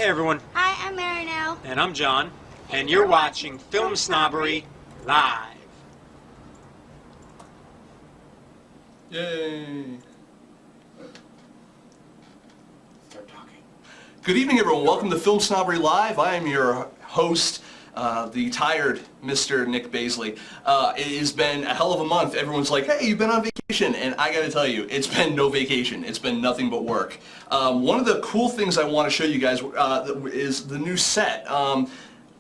everyone. Hi, I'm Marinelle. And I'm John. And you're watching Film Snobbery Live. Yay! Start talking. Good evening, everyone. Welcome to Film Snobbery Live. I am your host, the tired Mr. Nick Baisley. It has been a hell of a month. Everyone's like, hey, you've been on vacation. And I gotta tell you, it's been no vacation. It's been nothing but work. One of the cool things I want to show you guys is the new set.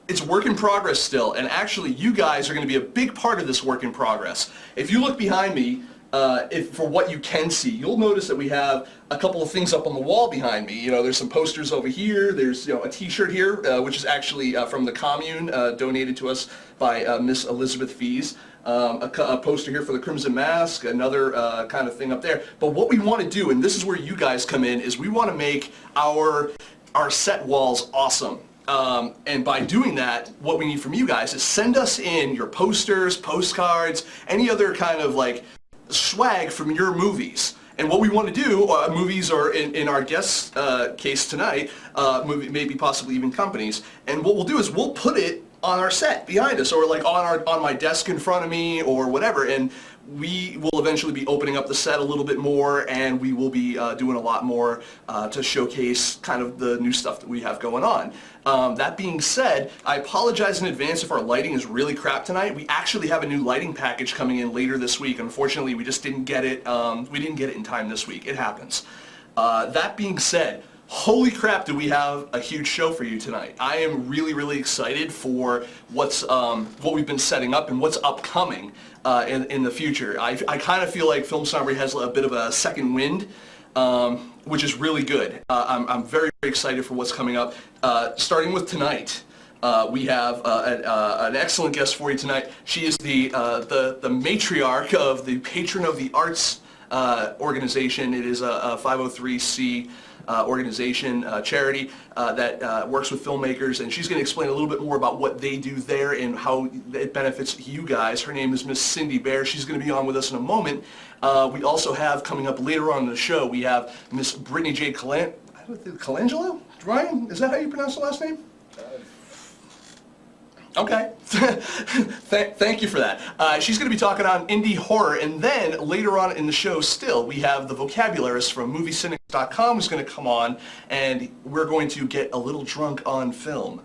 It's work in progress still, and actually you guys are going to be a big part of this work in progress. If you look behind me, for what you can see, you'll notice that we have a couple of things up on the wall behind me. You know, there's some posters over here, there's a t-shirt here, which is actually from the commune, donated to us by Miss Elizabeth Fees. A poster here for the Crimson Mask, another kind of thing up there. But what we want to do, and this is where you guys come in, is we want to make our set walls awesome. And by doing that, what we need from you guys is send us in your posters, postcards, any other kind of like swag from your movies. And what we want to do, movies or in our guest case tonight, maybe possibly even companies, and what we'll do is we'll put it on our set behind us, or like on my desk in front of me, or whatever, and we will eventually be opening up the set a little bit more, and we will be doing a lot more to showcase kind of the new stuff that we have going on. That being said, I apologize in advance if our lighting is really crap tonight. We actually have a new lighting package coming in later this week. Unfortunately, we just didn't get it. We didn't get it in time this week. It happens. That being said, holy crap, do we have a huge show for you tonight. I am really, really excited for what we've been setting up and what's upcoming in the future. I kind of feel like Film Snobbery has a bit of a second wind, which is really good. I'm very, very excited for what's coming up. Starting with tonight, we have an excellent guest for you tonight. She is the matriarch of the Patron of the Arts organization. It is a 503c organization, charity that works with filmmakers, and she's going to explain a little bit more about what they do there and how it benefits you guys. Her name is Miss Cindy Baer. She's going to be on with us in a moment. We also have, coming up later on in the show, we have Miss Brittany J. Colangelo? Ryan, is that how you pronounce the last name? Okay. Thank you for that. She's going to be talking on indie horror, and then later on in the show still, we have the vocabularist from MovieCynics.com who's going to come on, and we're going to get a little drunk on film.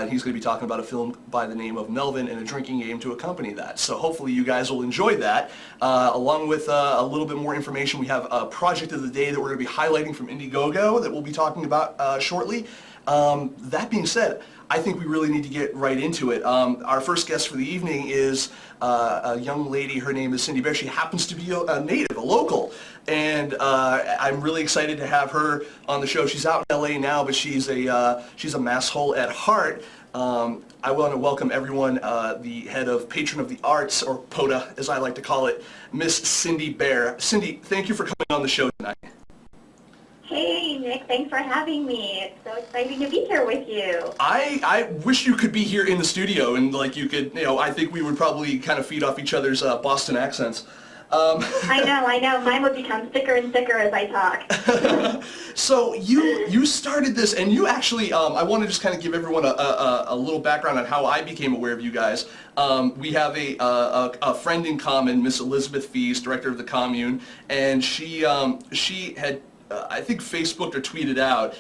He's going to be talking about a film by the name of Melvin and a drinking game to accompany that. So hopefully you guys will enjoy that. Along with a little bit more information, we have a project of the day that we're going to be highlighting from Indiegogo that we'll be talking about shortly. That being said, I think we really need to get right into it. Our first guest for the evening is a young lady. Her name is Cindy Baer. She happens to be a native, a local, and I'm really excited to have her on the show. She's out in LA now, but she's a masshole at heart. I want to welcome everyone, the head of Patron of the Arts, or POTA as I like to call it, Miss Cindy Baer. Cindy, thank you for coming on the show tonight. Hey, Nick, thanks for having me. It's so exciting to be here with you. I wish you could be here in the studio, and like you could, I think we would probably kind of feed off each other's Boston accents. I know. Mine would become thicker and thicker as I talk. So you started this, and you actually, I want to just kind of give everyone a little background on how I became aware of you guys. We have a friend in common, Miss Elizabeth Fees, director of the commune, and she had, I think, Facebooked or tweeted out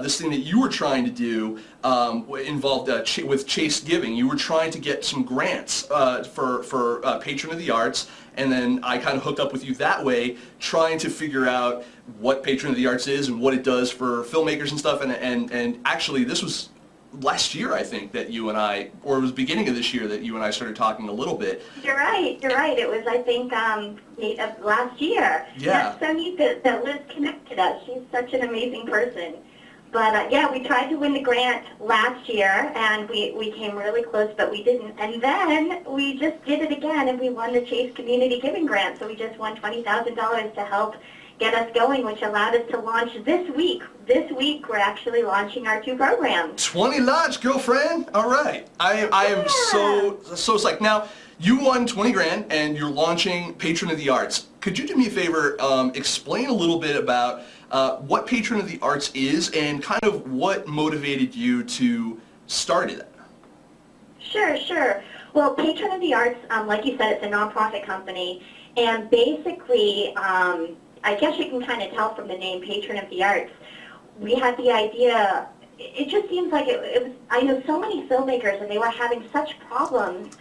this thing that you were trying to do involved with Chase Giving. You were trying to get some grants for Patron of the Arts, and then I kind of hooked up with you that way, trying to figure out what Patron of the Arts is and what it does for filmmakers and stuff. And actually, this was last year, I think, that you and I, or it was beginning of this year that you and I started talking a little bit. You're right. It was, I think, last year. Yeah. That's so neat that Liz connected us. She's such an amazing person. But yeah, we tried to win the grant last year, and we came really close, but we didn't. And then we just did it again, and we won the Chase Community Giving Grant. So we just won $20,000 to help get us going, which allowed us to launch this week. This week, we're actually launching our 2 programs. 20 large, girlfriend. All right. I am so psyched. Now, you won 20 grand, and you're launching Patron of the Arts. Could you do me a favor, explain a little bit about what Patron of the Arts is and kind of what motivated you to start it. Sure. Well, Patron of the Arts, like you said, it's a nonprofit company, and basically, I guess you can kind of tell from the name Patron of the Arts, we had the idea, it just seems like it was, I know so many filmmakers and they were having such problems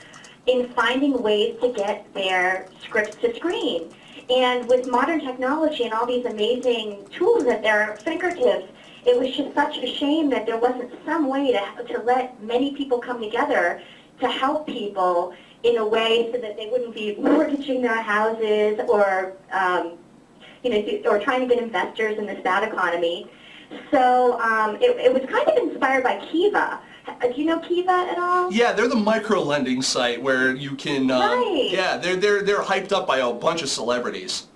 in finding ways to get their scripts to screen. And with modern technology and all these amazing tools at their fingertips, it was just such a shame that there wasn't some way to let many people come together to help people in a way so that they wouldn't be mortgaging their houses or, or trying to get investors in this bad economy. So it was kind of inspired by Kiva. Do you know Kiva at all? Yeah, they're the micro-lending site where you can, right. Yeah, they're hyped up by a bunch of celebrities.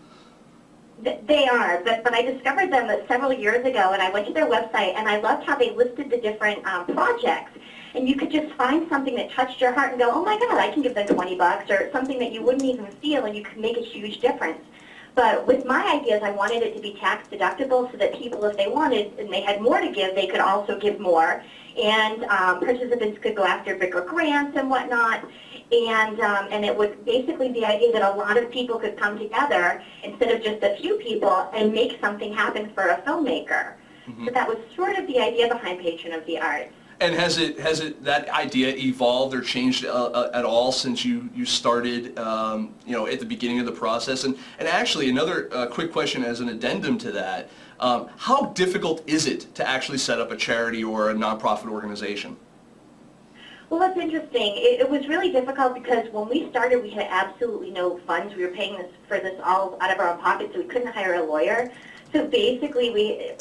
They are, but I discovered them several years ago, and I went to their website, and I loved how they listed the different projects. And you could just find something that touched your heart and go, oh my God, I can give them $20, or something that you wouldn't even feel, and you could make a huge difference. But with my ideas, I wanted it to be tax deductible so that people, if they wanted and they had more to give, they could also give more. And participants could go after bigger grants and whatnot. And it would basically be the idea that a lot of people could come together instead of just a few people and make something happen for a filmmaker. Mm-hmm. So that was sort of the idea behind Patron of the Arts. And has that idea evolved or changed at all since you started, at the beginning of the process? And actually, another quick question as an addendum to that: how difficult is it to actually set up a charity or a nonprofit organization? Well, that's interesting. It was really difficult because when we started, we had absolutely no funds. We were paying for this all out of our own pockets, so we couldn't hire a lawyer. So basically,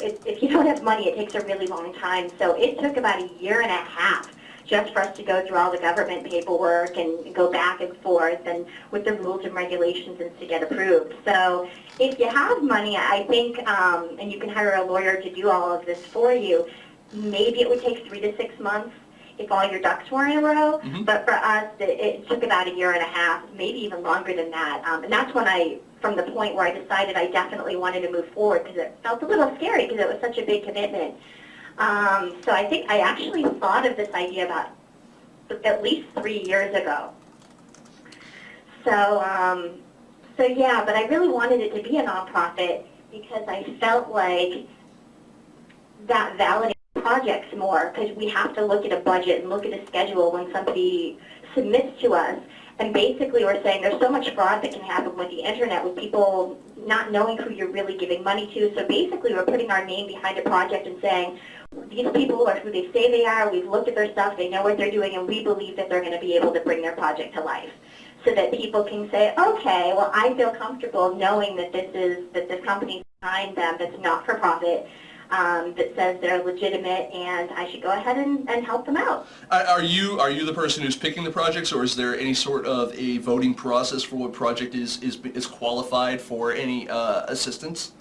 if you don't have money, it takes a really long time. So it took about a year and a half just for us to go through all the government paperwork and go back and forth and with the rules and regulations and to get approved. So if you have money, I think, and you can hire a lawyer to do all of this for you, maybe it would take 3 to 6 months if all your ducks were in a row. Mm-hmm. But for us, it took about a year and a half, maybe even longer than that. And that's when from the point where I decided I definitely wanted to move forward because it felt a little scary because it was such a big commitment. So I think I actually thought of this idea about at least 3 years ago. So yeah, but I really wanted it to be a nonprofit because I felt like that validated projects more because we have to look at a budget and look at a schedule when somebody submits to us. And basically we're saying there's so much fraud that can happen with the internet with people not knowing who you're really giving money to. So basically we're putting our name behind a project and saying these people are who they say they are, we've looked at their stuff, they know what they're doing, and we believe that they're going to be able to bring their project to life. So that people can say, okay, well I feel comfortable knowing that this company behind them that's not for profit, that says they're legitimate, and I should go ahead and help them out. Are you the person who's picking the projects, or is there any sort of a voting process for what project is qualified for any assistance?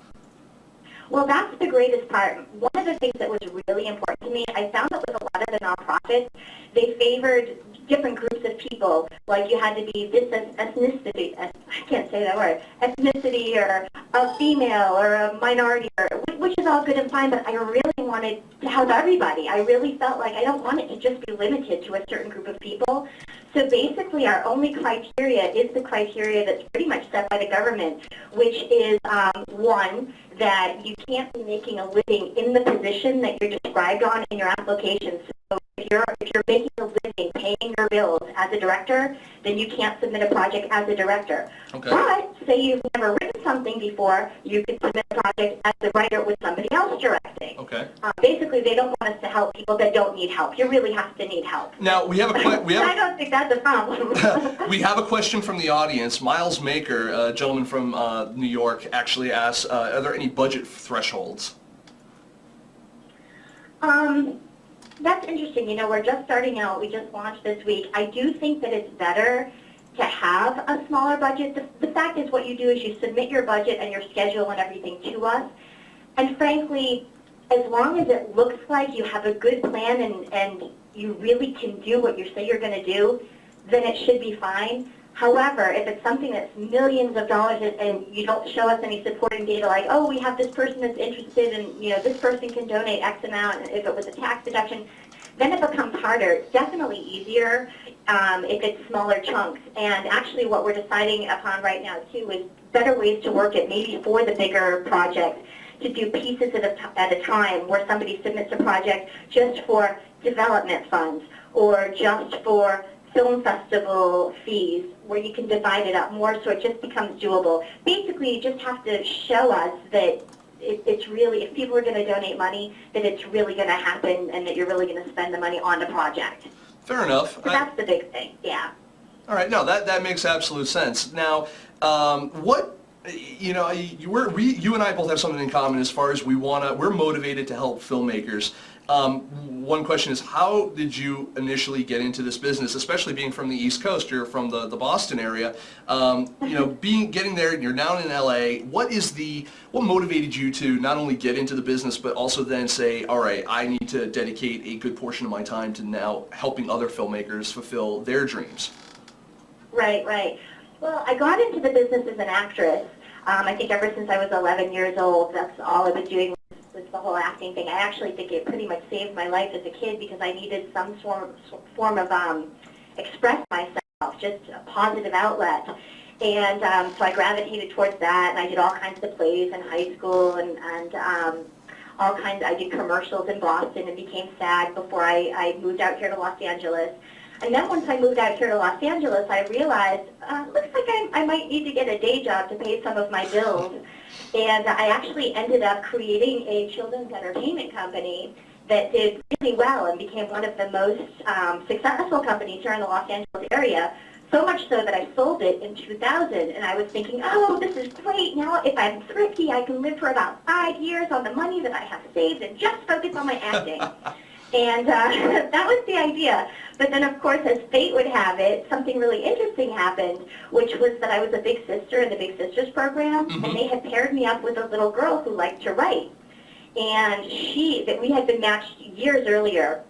Well, that's the greatest part. One of the things that was really important to me, I found that with a lot of the nonprofits, they favored different groups of people. Like you had to be this ethnicity, I can't say that word, ethnicity, or a female, or a minority, which is all good and fine, but I really wanted to help everybody. I really felt like I don't want it to just be limited to a certain group of people. So basically our only criteria is the criteria that's pretty much set by the government, which is one, that you can't be making a living in the position that you're described on in your application. So if you're making a living paying your bills as a director, then you can't submit a project as a director. Okay. But say you've never written something before, you can submit a project as a writer with somebody else directing. Okay. Basically, they don't want us to help people that don't need help. You really have to need help. Now we have I don't think that's a problem. We have a question from the audience. Miles Maker, a gentleman from New York, actually asks, are there any budget thresholds? That's interesting. You know, we're just starting out. We just launched this week. I do think that it's better to have a smaller budget. The fact is what you do is you submit your budget and your schedule and everything to us. And frankly, as long as it looks like you have a good plan and you really can do what you say you're going to do, then it should be fine. However, if it's something that's millions of dollars and you don't show us any supporting data like, oh, we have this person that's interested and, this person can donate X amount, and if it was a tax deduction, then it becomes harder. It's definitely easier if it's smaller chunks. And actually what we're deciding upon right now, too, is better ways to work it, maybe for the bigger projects, to do pieces at a time where somebody submits a project just for development funds or just for film festival fees, where you can divide it up more so it just becomes doable. Basically, you just have to show us that it's really, if people are going to donate money, that it's really going to happen and that you're really going to spend the money on the project. Fair enough. So that's the big thing, yeah. All right, no, that makes absolute sense. Now, you and I both have something in common as far as we're motivated to help filmmakers. One question is, how did you initially get into this business, especially being from the East Coast? You're from the Boston area. Getting there, and you're down in LA. What motivated you to not only get into the business, but also then say, all right, I need to dedicate a good portion of my time to now helping other filmmakers fulfill their dreams? Right. Well, I got into the business as an actress. I think ever since I was 11 years old, that's all I was doing was the whole acting thing. I actually think it pretty much saved my life as a kid because I needed some form of express myself, just a positive outlet. And so I gravitated towards that, and I did all kinds of plays in high school, and I did commercials in Boston and became SAG before I moved out here to Los Angeles. And then once I moved out here to Los Angeles, I realized, looks like I might need to get a day job to pay some of my bills. And I actually ended up creating a children's entertainment company that did really well and became one of the most successful companies here in the Los Angeles area. So much so that I sold it in 2000, and I was thinking, oh, this is great. Now, if I'm thrifty, I can live for about 5 years on the money that I have saved and just focus on my acting. And that was the idea. But then, of course, as fate would have it, something really interesting happened, which was that I was a big sister in the Big Sisters program, and they had paired me up with a little girl who liked to write. And we had been matched years earlier.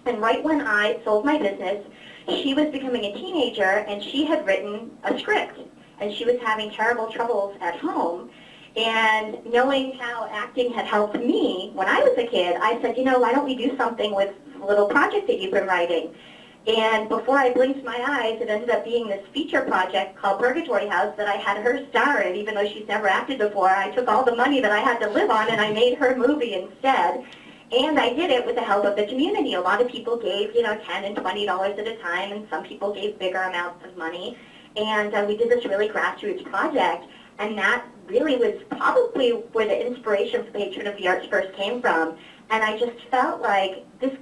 And right when I sold my business, she was becoming a teenager, and she had written a script. And she was having terrible troubles at home. And knowing how acting had helped me when I was a kid, I said, why don't we do something with the little project that you've been writing? And before I blinked my eyes, it ended up being this feature project called Purgatory House that I had her star in, even though she's never acted before. I took all the money that I had to live on, and I made her movie instead. And I did it with the help of the community. A lot of people gave, $10 and $20 at a time, and some people gave bigger amounts of money. And we did this really grassroots project. And that really was probably where the inspiration for Patron of the Arts first came from. And I just felt like this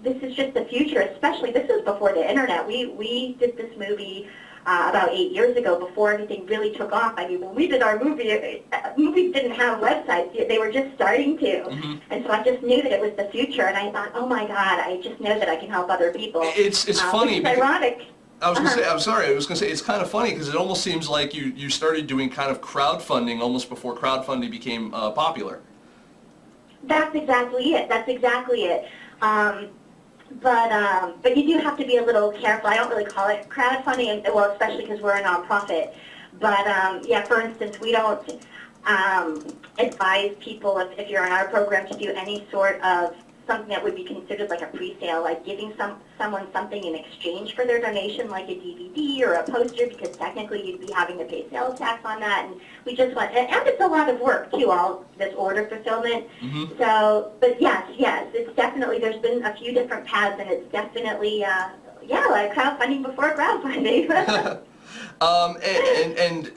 is just the future, especially, this was before the internet. We did this movie about 8 years ago before anything really took off. I mean, when we did our movie, movies didn't have websites. They were just starting to. And so I just knew that it was the future. And I thought, oh my God, I just know that I can help other people. It's funny. It's ironic. I was going to say, I'm sorry, I was going to say, it's kind of funny because it almost seems like you started doing kind of crowdfunding almost before crowdfunding became popular. That's exactly it. But you do have to be a little careful. I don't really call it crowdfunding, well, especially because we're a nonprofit. But yeah, for instance, we don't advise people if you're in our program to do any sort of something that would be considered like a pre-sale, like giving someone something in exchange for their donation, like a DVD or a poster, because technically you'd be having to pay sales tax on that. And we just want, and it's a lot of work too, all this order fulfillment. So, but yes, it's definitely, there's been a few different paths, and it's definitely, like crowdfunding before crowdfunding. And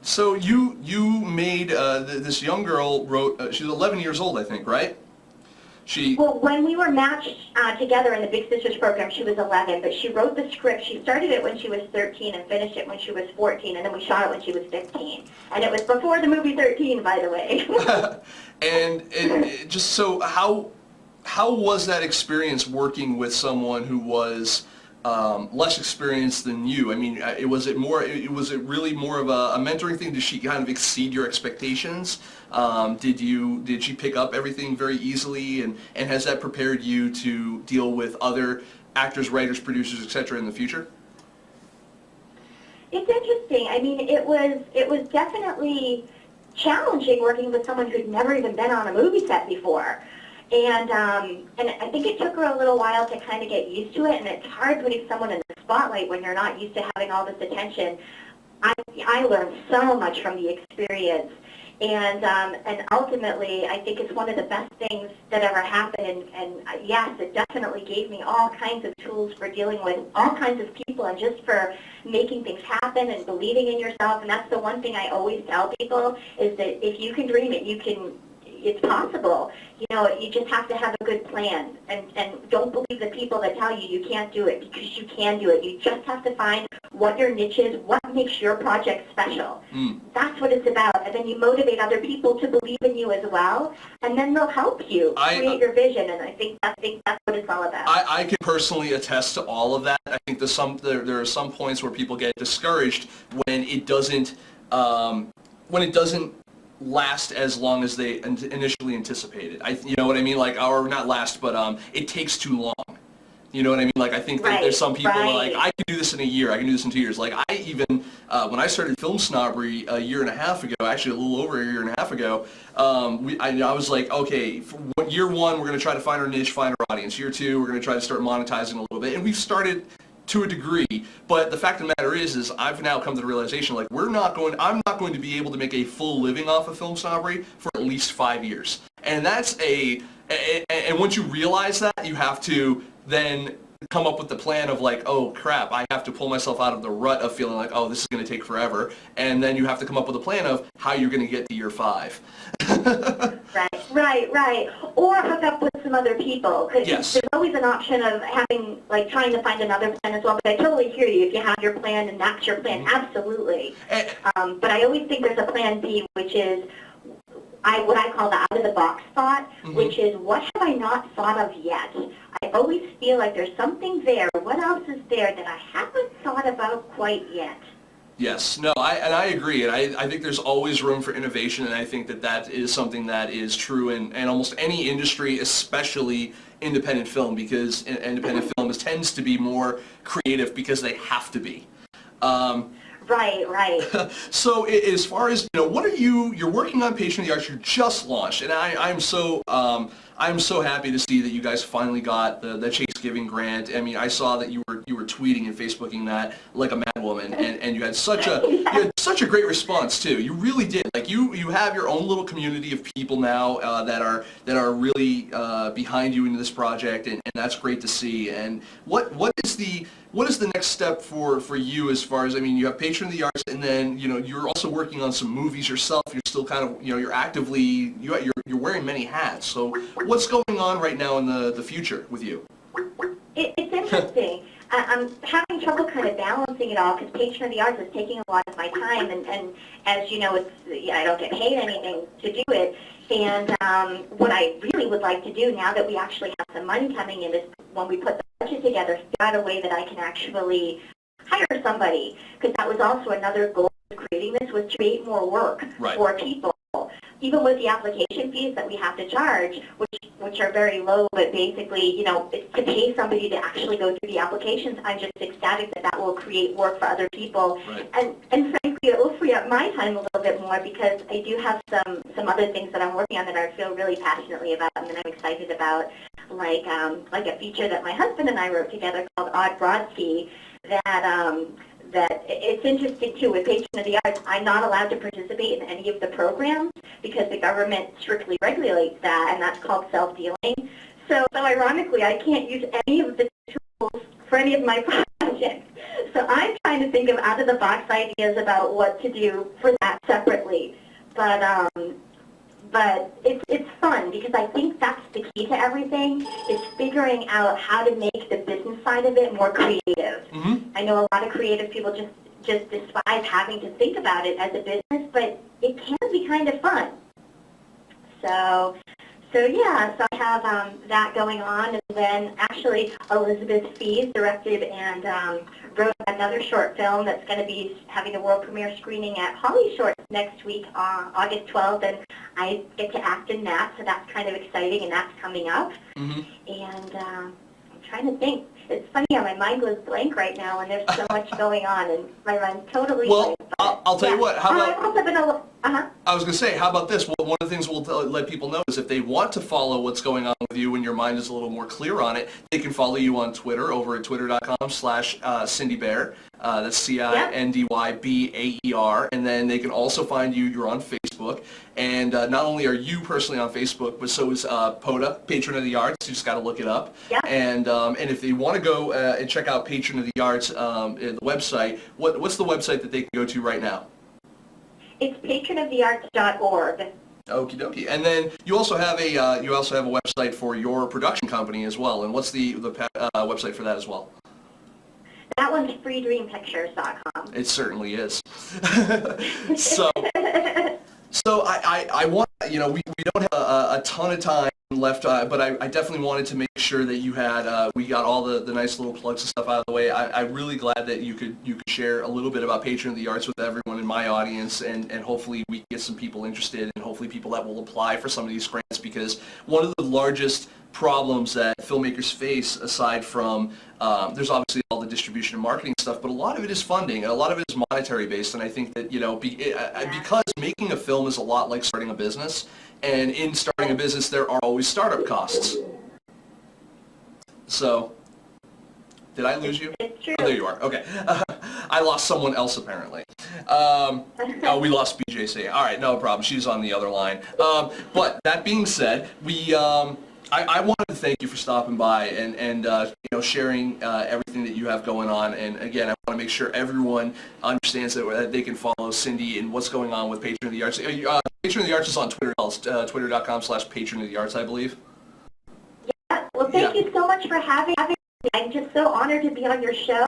so you made, this young girl wrote, she was 11 years old, I think, right? Well, when we were matched together in the Big Sisters program, she was 11, but she wrote the script. She started it when she was 13 and finished it when she was 14, and then we shot it when she was 15. And it was before the movie 13, by the way. and just so, how was that experience working with someone who was less experienced than you? I mean, was it really more of a mentoring thing? Did she kind of exceed your expectations? Did she pick up everything very easily, and has that prepared you to deal with other actors, writers, producers, etc. in the future? It's interesting. I mean, it was definitely challenging working with someone who'd never even been on a movie set before. And I think it took her a little while to kind of get used to it, and it's hard putting someone in the spotlight when you're not used to having all this attention. I learned so much from the experience, and ultimately, I think it's one of the best things that ever happened. And yes, it definitely gave me all kinds of tools for dealing with all kinds of people, and just for making things happen and believing in yourself. And that's the one thing I always tell people, is that if you can dream it, it's possible. You know, you just have to have a good plan, and don't believe the people that tell you you can't do it, because you can do it. You just have to find what your niche is, what makes your project special. That's what it's about. And then you motivate other people to believe in you as well, and then they'll help you create your vision. And I think that's what it's all about. I can personally attest to all of that. I think there are some points where people get discouraged when it doesn't last as long as they initially anticipated. You know what I mean? Like, or not last, but it takes too long. You know what I mean? Like, I think that there's some people who are like, I can do this in a year, I can do this in 2 years. Like, I even, when I started FilmSnobbery a year and a half ago, actually a little over a year and a half ago, I was like, okay, for year one, we're going to try to find our niche, find our audience. Year two, we're going to try to start monetizing a little bit. And we've started to a degree, but the fact of the matter is I've now come to the realization, like, I'm not going to be able to make a full living off of FilmSnobbery for at least 5 years. And that's and once you realize that, you have to then come up with the plan of, like, oh crap, I have to pull myself out of the rut of feeling like, oh, this is going to take forever. And then you have to come up with a plan of how you're going to get to year 5. Right. Or hook up with some other people. Because there's always an option of having, like, trying to find another plan as well. But I totally hear you. If you have your plan and that's your plan, absolutely. But I always think there's a plan B, which is what I call the out-of-the-box thought, which is, what have I not thought of yet? I always feel like there's something there. What else is there that I haven't thought about quite yet? Yes, no, I agree, and I think there's always room for innovation, and I think that is something that is true in almost any industry, especially independent film, because independent film tends to be more creative because they have to be. Right. So as far as, what are you're working on Patron of the Arts, you just launched, and I'm so happy to see that you guys finally got the Chase Giving grant. I mean, I saw that you were tweeting and Facebooking that like a madwoman, and you had such a great response too. You really did. Like, you have your own little community of people now that are really behind you in this project, and that's great to see. And what is the next step for you, as far as, I mean, you have Patron of the Arts, and then you're also working on some movies yourself. You're still kind of you're actively you're wearing many hats. So what's going on right now in the future with you? It's interesting. I'm having trouble kind of balancing it all, because Patron of the Arts is taking a lot of my time, and as you know, I don't get paid anything to do it. And what I really would like to do, now that we actually have some money coming in, is when we put the budget together, figure out a way that I can actually hire somebody, because that was also another goal of creating this, was to create more work for people. Even with the application fees that we have to charge, which are very low, but basically, it's to pay somebody to actually go through the applications. I'm just ecstatic that will create work for other people. Right. And frankly, it will free up my time a little bit more, because I do have some other things that I'm working on that I feel really passionately about and that I'm excited about, like a feature that my husband and I wrote together called Odd Brodsky, that it's interesting too. With Patron of the Arts, I'm not allowed to participate in any of the programs because the government strictly regulates that, and that's called self-dealing. So ironically, I can't use any of the tools for any of my projects. So I'm trying to think of out-of-the-box ideas about what to do for that separately. But it's fun, because I think that's the key to everything, is figuring out how to make the business side of it more creative. I know a lot of creative people just despise having to think about it as a business, but it can be kind of fun. So I have that going on, and then actually Elizabeth Fees directed and wrote another short film that's going to be having the world premiere screening at Holly Shorts next week, August 12th, and I get to act in that, so that's kind of exciting, and that's coming up. And trying to think. It's funny how my mind goes blank right now, and there's so much going on, and my mind's totally Well, blank. I'll tell you what. How about? I've also been I was going to say, how about this? Well, one of the things we'll let people know is if they want to follow what's going on with you and your mind is a little more clear on it, they can follow you on Twitter over at twitter.com/Cindy Baer. That's CINDYBAER. And then they can also find you. You're on Facebook. And not only are you personally on Facebook, but so is Poda, Patron of the Arts. You just got to look it up. Yep. And if they want to go and check out Patron of the Arts, the website, what's the website that they can go to right now? It's patronofthearts.org. Okie dokie. And then you also have a website for your production company as well. And what's the website for that as well? That one's freedreampictures.com. It certainly is. So I want, we don't have a ton of time left, but I definitely wanted to make sure that you had, we got all the nice little plugs and stuff out of the way. I'm really glad that you could share a little bit about Patron of the Arts with everyone in my audience, and hopefully we can get some people interested, and hopefully people that will apply for some of these grants, because one of the largest problems that filmmakers face, aside from, there's obviously all the distribution and marketing stuff, but a lot of it is funding, and a lot of it is monetary based, and I think that, because making a film is a lot like starting a business, and in starting a business there are always startup costs. So, did I lose you? It's true. Oh, there you are. Okay. I lost someone else apparently. Oh, we lost BJC. All right, no problem. She's on the other line. But that being said, I wanted to thank you for stopping by and sharing everything that you have going on. And again, I want to make sure everyone understands that they can follow Cindy and what's going on with Patron of the Arts. Patron of the Arts is on Twitter, twitter.com/Patron of the Arts, I believe. Yeah. Well, thank you so much for having me. I'm just so honored to be on your show.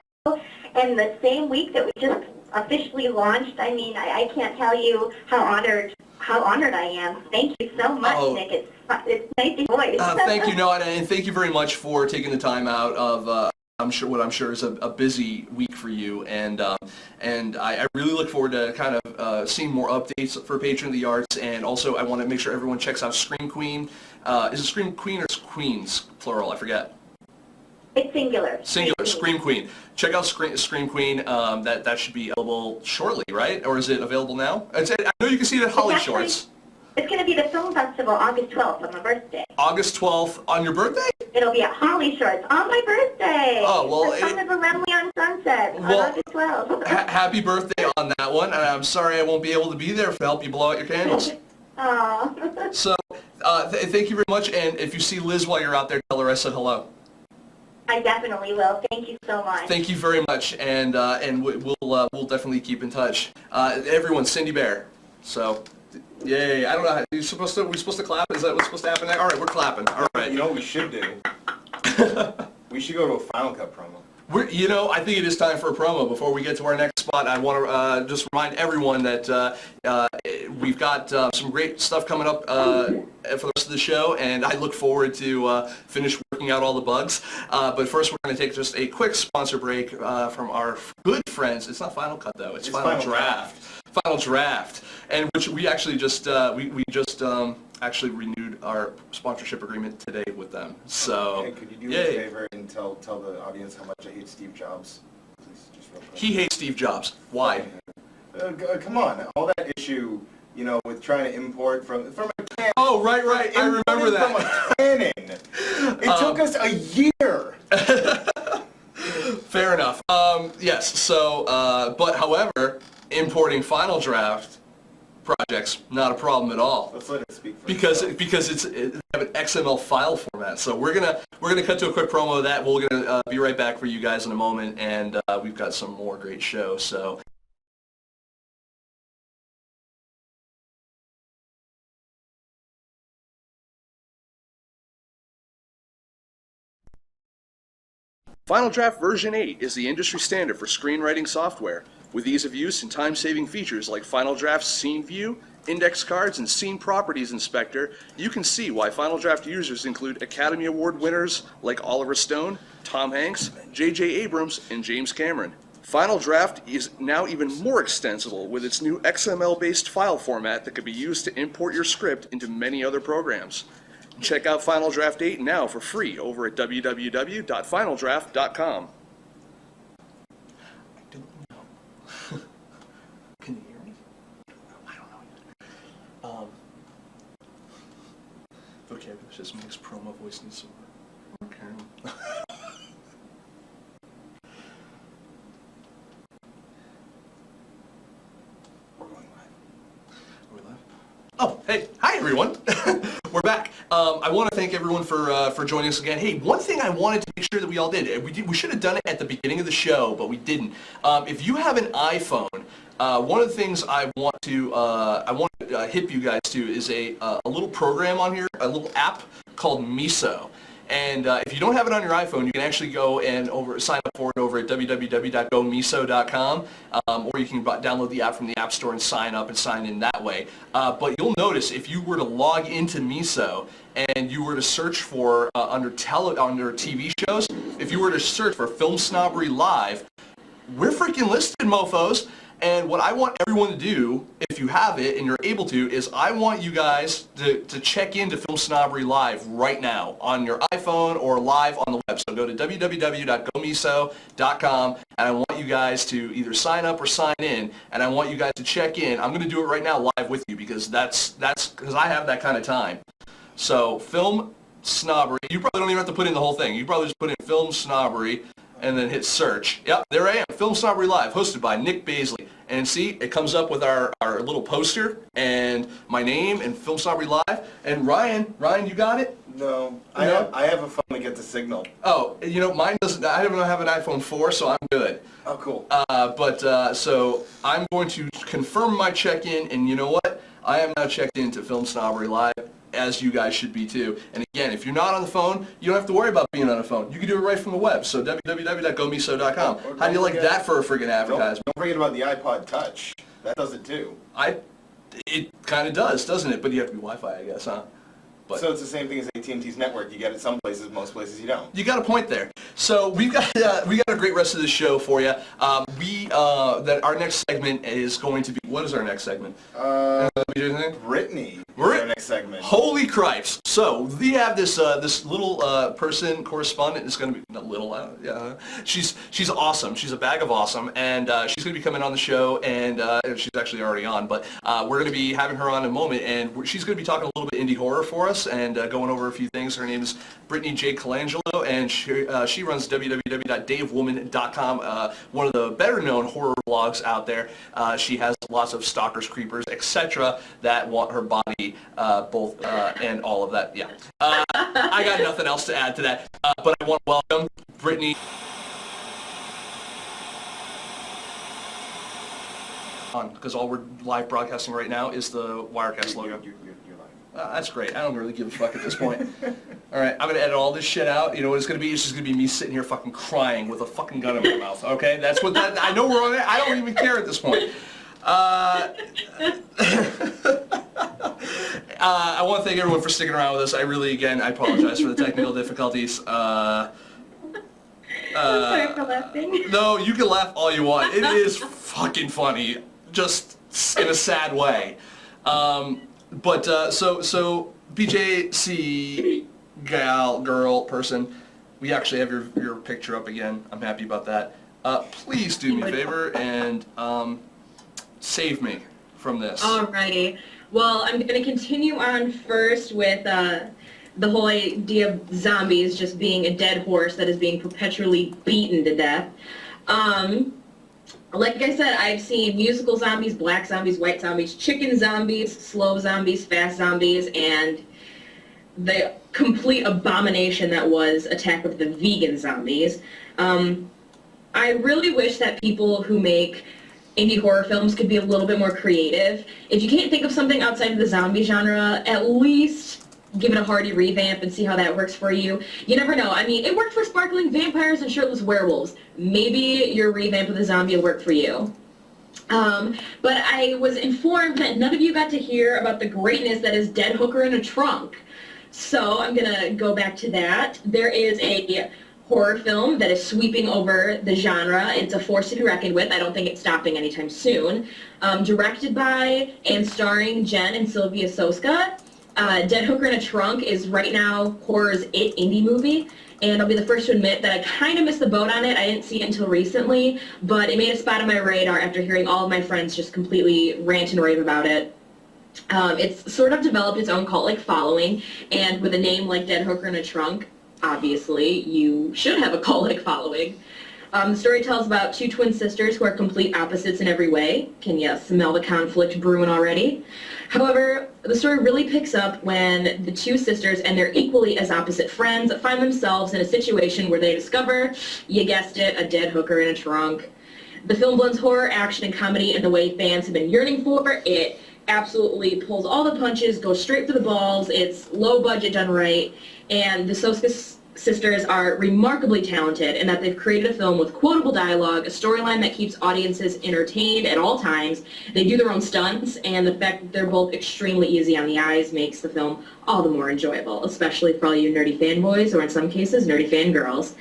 And the same week that we just officially launched, I mean, I can't tell you how honored I am. Thank you so much, Nick. It's nice to voice. Thank you, and thank you very much for taking the time out of what I'm sure is a busy week for you, and I really look forward to kind of seeing more updates for Patron of the Arts, and also I want to make sure everyone checks out Scream Queen. Is it Scream Queen or Queens plural? I forget. It's singular. Singular, Scream Queen. Check out Scream Queen. That should be available shortly, right? Or is it available now? I know you can see it at Holly Shorts. It's going to be the film festival August 12th on my birthday. August 12th on your birthday? It'll be at Holly Shorts on my birthday. Oh, well. The Son of a Lemley on Sunset on August 12th. Happy birthday on that one. And I'm sorry I won't be able to be there to help you blow out your candles. Aww. So, thank you very much. And if you see Liz while you're out there, tell her I said hello. I definitely will. Thank you so much. Thank you very much, and we'll definitely keep in touch. Everyone, Cindy Baer. So, yay! I don't know. We're supposed to clap? Is that what's supposed to happen? All right, we're clapping. All right. You know what we should do? We should go to a Final Cut promo. I think it is time for a promo. Before we get to our next spot, I want to just remind everyone that we've got some great stuff coming up for the rest of the show, and I look forward to finish working out all the bugs. But first, we're going to take just a quick sponsor break from our good friends. It's not Final Cut, though. It's Final Draft. Final Draft, and which we actually just actually renewed our sponsorship agreement today with them. So, hey, could you do me a favor and tell the audience how much I hate Steve Jobs? Please, just real quick. He hates Steve Jobs. Why? Come on, all that issue, with trying to import from a Canon. Oh, right. I remember that. From a Canon. It took us a year. Fair enough. Yes. So, but however, importing Final Draft projects, not a problem at all. Let's let it speak for because itself. They have an XML file format. So we're gonna cut to a quick promo of that. We're gonna be right back for you guys in a moment, and we've got some more great shows. So. Final Draft version 8 is the industry standard for screenwriting software. With ease of use and time-saving features like Final Draft's Scene View, Index Cards, and Scene Properties Inspector, you can see why Final Draft users include Academy Award winners like Oliver Stone, Tom Hanks, J.J. Abrams, and James Cameron. Final Draft is now even more extensible with its new XML-based file format that can be used to import your script into many other programs. Check out Final Draft 8 now for free over at www.finaldraft.com. I don't know. Can you hear me? I don't know. Okay, but it's just mixed promo voice needs some more. Okay. We're going live. Are we live? Oh, hey, hi everyone. We're back. I want to thank everyone for joining us again. Hey, one thing I wanted to make sure that we all did. We should have done it at the beginning of the show, but we didn't. If you have an iPhone, one of the things I want to hip you guys to is a little program on here, a little app called Miso. And if you don't have it on your iPhone, you can actually go and sign up for it over at www.gomiso.com, or you can download the app from the App Store and sign up and sign in that way. But you'll notice if you were to log into Miso and you were to search for under TV shows, if you were to search for Film Snobbery Live, we're freaking listed, mofos. And what I want everyone to do, if you have it and you're able to, is I want you guys to check into Film Snobbery Live right now on your iPhone or live on the web. So go to www.gomiso.com, and I want you guys to either sign up or sign in, and I want you guys to check in. I'm going to do it right now live with you because that's because I have that kind of time. So Film Snobbery, you probably don't even have to put in the whole thing. You probably just put in Film Snobbery and then hit search. Yep, there I am. Film Snobbery Live, hosted by Nick Baisley. And see, it comes up with our little poster and my name and Film Snobbery Live. And Ryan, you got it? No, I have a phone that gets a signal. Oh, you know, mine doesn't. I don't have an iPhone 4, so I'm good. Oh, cool. So I'm going to confirm my check-in, and you know what? I am now checked into Film Snobbery Live, as you guys should be too. And again, if you're not on the phone, you don't have to worry about being on a phone. You can do it right from the web. So www.gomiso.com. How do you like that for a friggin' advertisement? Don't forget about the iPod Touch. That does it too. It kind of does, doesn't it? But you have to be Wi-Fi, I guess, huh? But so it's the same thing as AT&T's network. You get it some places, most places you don't. You got a point there. So we got a great rest of the show for you. That our next segment is going to be, what is our next segment? Brittany. Our next segment. Holy Christ! So we have this little correspondent. Is going to be she's awesome. She's a bag of awesome, and she's going to be coming on the show, and she's actually already on. But we're going to be having her on in a moment, and she's going to be talking a little bit indie horror for us and going over a few things. Her name is Brittany J. Colangelo, and she runs www.davewoman.com, one of the better-known horror blogs out there. She has lots of stalkers, creepers, etc. that want her body, and all of that. Yeah, I got nothing else to add to that, but I want to welcome Brittany. Because all we're live broadcasting right now is the Wirecast logo. You're live. That's great. I don't really give a fuck at this point. All right, I'm gonna edit all this shit out. You know what it's gonna be? It's just gonna be me sitting here fucking crying with a fucking gun in my mouth. Okay, that's what that. I know we're on it. I don't even care at this point. I want to thank everyone for sticking around with us. I apologize for the technical difficulties. I'm sorry for laughing. No, you can laugh all you want. It is fucking funny, just in a sad way. So BJC girl person, we actually have your picture up again. I'm happy about that. Please do me a favor and save me from this. Alrighty. Well, I'm going to continue on first with the whole idea of zombies just being a dead horse that is being perpetually beaten to death. Like I said, I've seen musical zombies, black zombies, white zombies, chicken zombies, slow zombies, fast zombies, and the complete abomination that was Attack of the Vegan Zombies. I really wish that people who make indie horror films could be a little bit more creative. If you can't think of something outside of the zombie genre, at least give it a hearty revamp and see how that works for you. You never know. I mean, it worked for Sparkling Vampires and Shirtless Werewolves. Maybe your revamp of the zombie will work for you. But I was informed that none of you got to hear about the greatness that is Dead Hooker in a Trunk. So I'm going to go back to that. There is a horror film that is sweeping over the genre. It's a force to be reckoned with. I don't think it's stopping anytime soon. Directed by and starring Jen and Sylvia Soska. Dead Hooker in a Trunk is right now horror's it indie movie, and I'll be the first to admit that I kind of missed the boat on it. I didn't see it until recently, but it made a spot on my radar after hearing all of my friends just completely rant and rave about it. It's sort of developed its own cult-like following, and with a name like Dead Hooker in a Trunk, obviously, you should have a cult-like following. The story tells about two twin sisters who are complete opposites in every way. Can you smell the conflict brewing already? However, the story really picks up when the two sisters and their equally as opposite friends find themselves in a situation where they discover, you guessed it, a dead hooker in a trunk. The film blends horror, action, and comedy in the way fans have been yearning for. It absolutely pulls all the punches, goes straight for the balls. It's low budget done right, and the Soska sisters are remarkably talented in that they've created a film with quotable dialogue, a storyline that keeps audiences entertained at all times. They do their own stunts, and the fact that they're both extremely easy on the eyes makes the film all the more enjoyable, especially for all you nerdy fanboys, or in some cases, nerdy fangirls.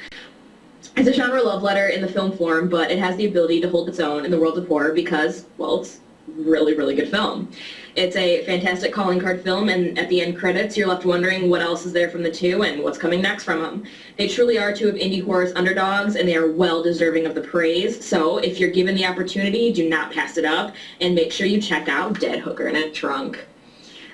It's a genre love letter in the film form, but it has the ability to hold its own in the world of horror because, well, it's really, really good film. It's a fantastic calling card film, and at the end credits, you're left wondering what else is there from the two and what's coming next from them. They truly are two of indie horror's underdogs, and they are well deserving of the praise. So if you're given the opportunity, do not pass it up, and make sure you check out Dead Hooker in a Trunk.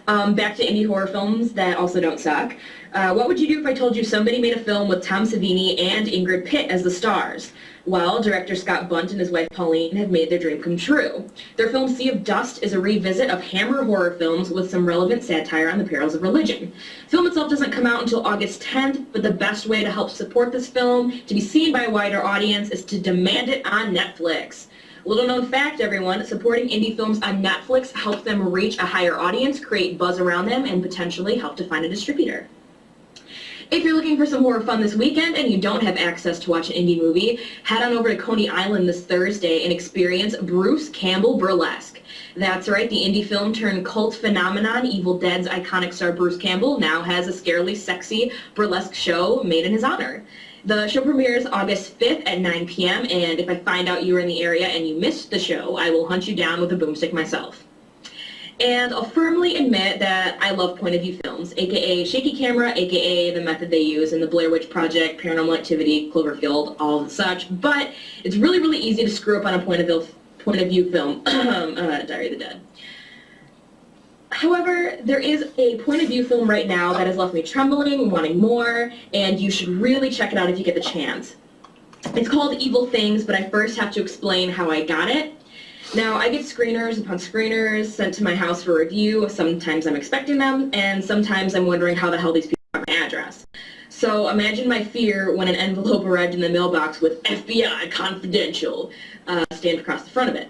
Back to indie horror films that also don't suck. What would you do if I told you somebody made a film with Tom Savini and Ingrid Pitt as the stars? Well, director Scott Bunt and his wife Pauline have made their dream come true. Their film Sea of Dust is a revisit of Hammer horror films with some relevant satire on the perils of religion. The film itself doesn't come out until August 10th, but the best way to help support this film to be seen by a wider audience is to demand it on Netflix. Little known fact, everyone, supporting indie films on Netflix helps them reach a higher audience, create buzz around them, and potentially help to find a distributor. If you're looking for some horror fun this weekend and you don't have access to watch an indie movie, head on over to Coney Island this Thursday and experience Bruce Campbell Burlesque. That's right, the indie film turned cult phenomenon Evil Dead's iconic star Bruce Campbell now has a scarily sexy burlesque show made in his honor. The show premieres August 5th at 9 p.m., and if I find out you were in the area and you missed the show, I will hunt you down with a boomstick myself. And I'll firmly admit that I love point-of-view films, aka shaky camera, aka the method they use in the Blair Witch Project, Paranormal Activity, Cloverfield, all of such, but it's really, really easy to screw up on a point-of-view film, Diary of the Dead. However, there is a point-of-view film right now that has left me trembling, wanting more, and you should really check it out if you get the chance. It's called Evil Things, but I first have to explain how I got it. Now, I get screeners upon screeners sent to my house for review. Sometimes I'm expecting them, and sometimes I'm wondering how the hell these people got my address. So imagine my fear when an envelope arrived in the mailbox with FBI Confidential stamped across the front of it.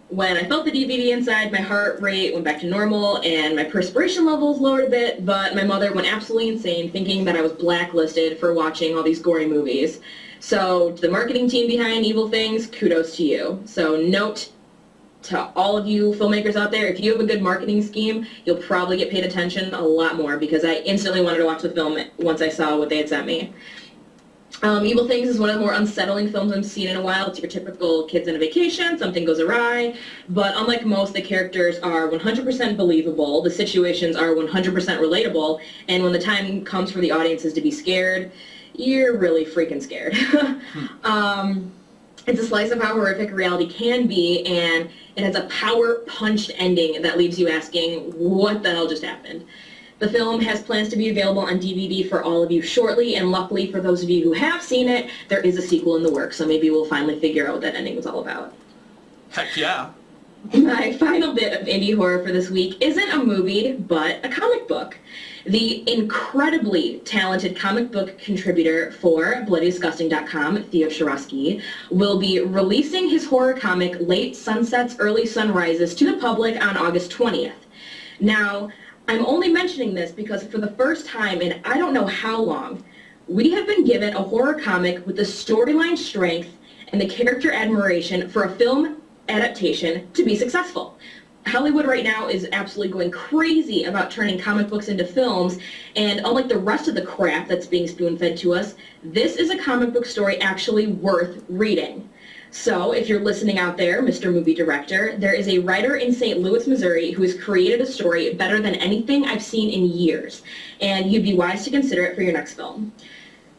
When I felt the DVD inside, my heart rate went back to normal, and my perspiration levels lowered a bit, but my mother went absolutely insane thinking that I was blacklisted for watching all these gory movies. So, to the marketing team behind Evil Things, kudos to you. So, note to all of you filmmakers out there, if you have a good marketing scheme, you'll probably get paid attention a lot more, because I instantly wanted to watch the film once I saw what they had sent me. Evil Things is one of the more unsettling films I've seen in a while. It's your typical kids on a vacation, something goes awry, but unlike most, the characters are 100% believable, the situations are 100% relatable, and when the time comes for the audiences to be scared, you're really freaking scared. It's a slice of how horrific reality can be, and it has a power-punched ending that leaves you asking, what the hell just happened? The film has plans to be available on DVD for all of you shortly, and luckily for those of you who have seen it, there is a sequel in the works, so maybe we'll finally figure out what that ending was all about. Heck yeah. My final bit of indie horror for this week isn't a movie, but a comic book. The incredibly talented comic book contributor for BloodyDisgusting.com, Theo Shirosky, will be releasing his horror comic Late Sunsets, Early Sunrises to the public on August 20th. Now, I'm only mentioning this because for the first time in I don't know how long, we have been given a horror comic with the storyline strength and the character admiration for a film adaptation to be successful. Hollywood right now is absolutely going crazy about turning comic books into films, and unlike the rest of the crap that's being spoon-fed to us, this is a comic book story actually worth reading. So if you're listening out there, Mr. Movie Director, there is a writer in St. Louis, Missouri who has created a story better than anything I've seen in years, and you'd be wise to consider it for your next film.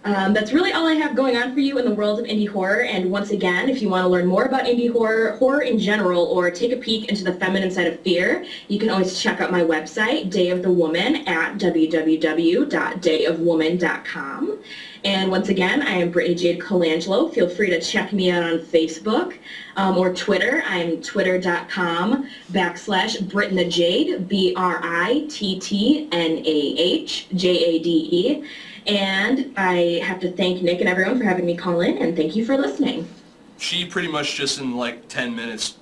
That's really all I have going on for you in the world of indie horror, and once again, if you want to learn more about indie horror, horror in general, or take a peek into the feminine side of fear, you can always check out my website, Day of the Woman, at www.dayofwoman.com. And once again, I am Brittany Jade Colangelo. Feel free to check me out on Facebook or Twitter. I'm twitter.com/BrittnaJade, BrittnahJade. And I have to thank Nick and everyone for having me call in, and thank you for listening. She pretty much just in like 10 minutes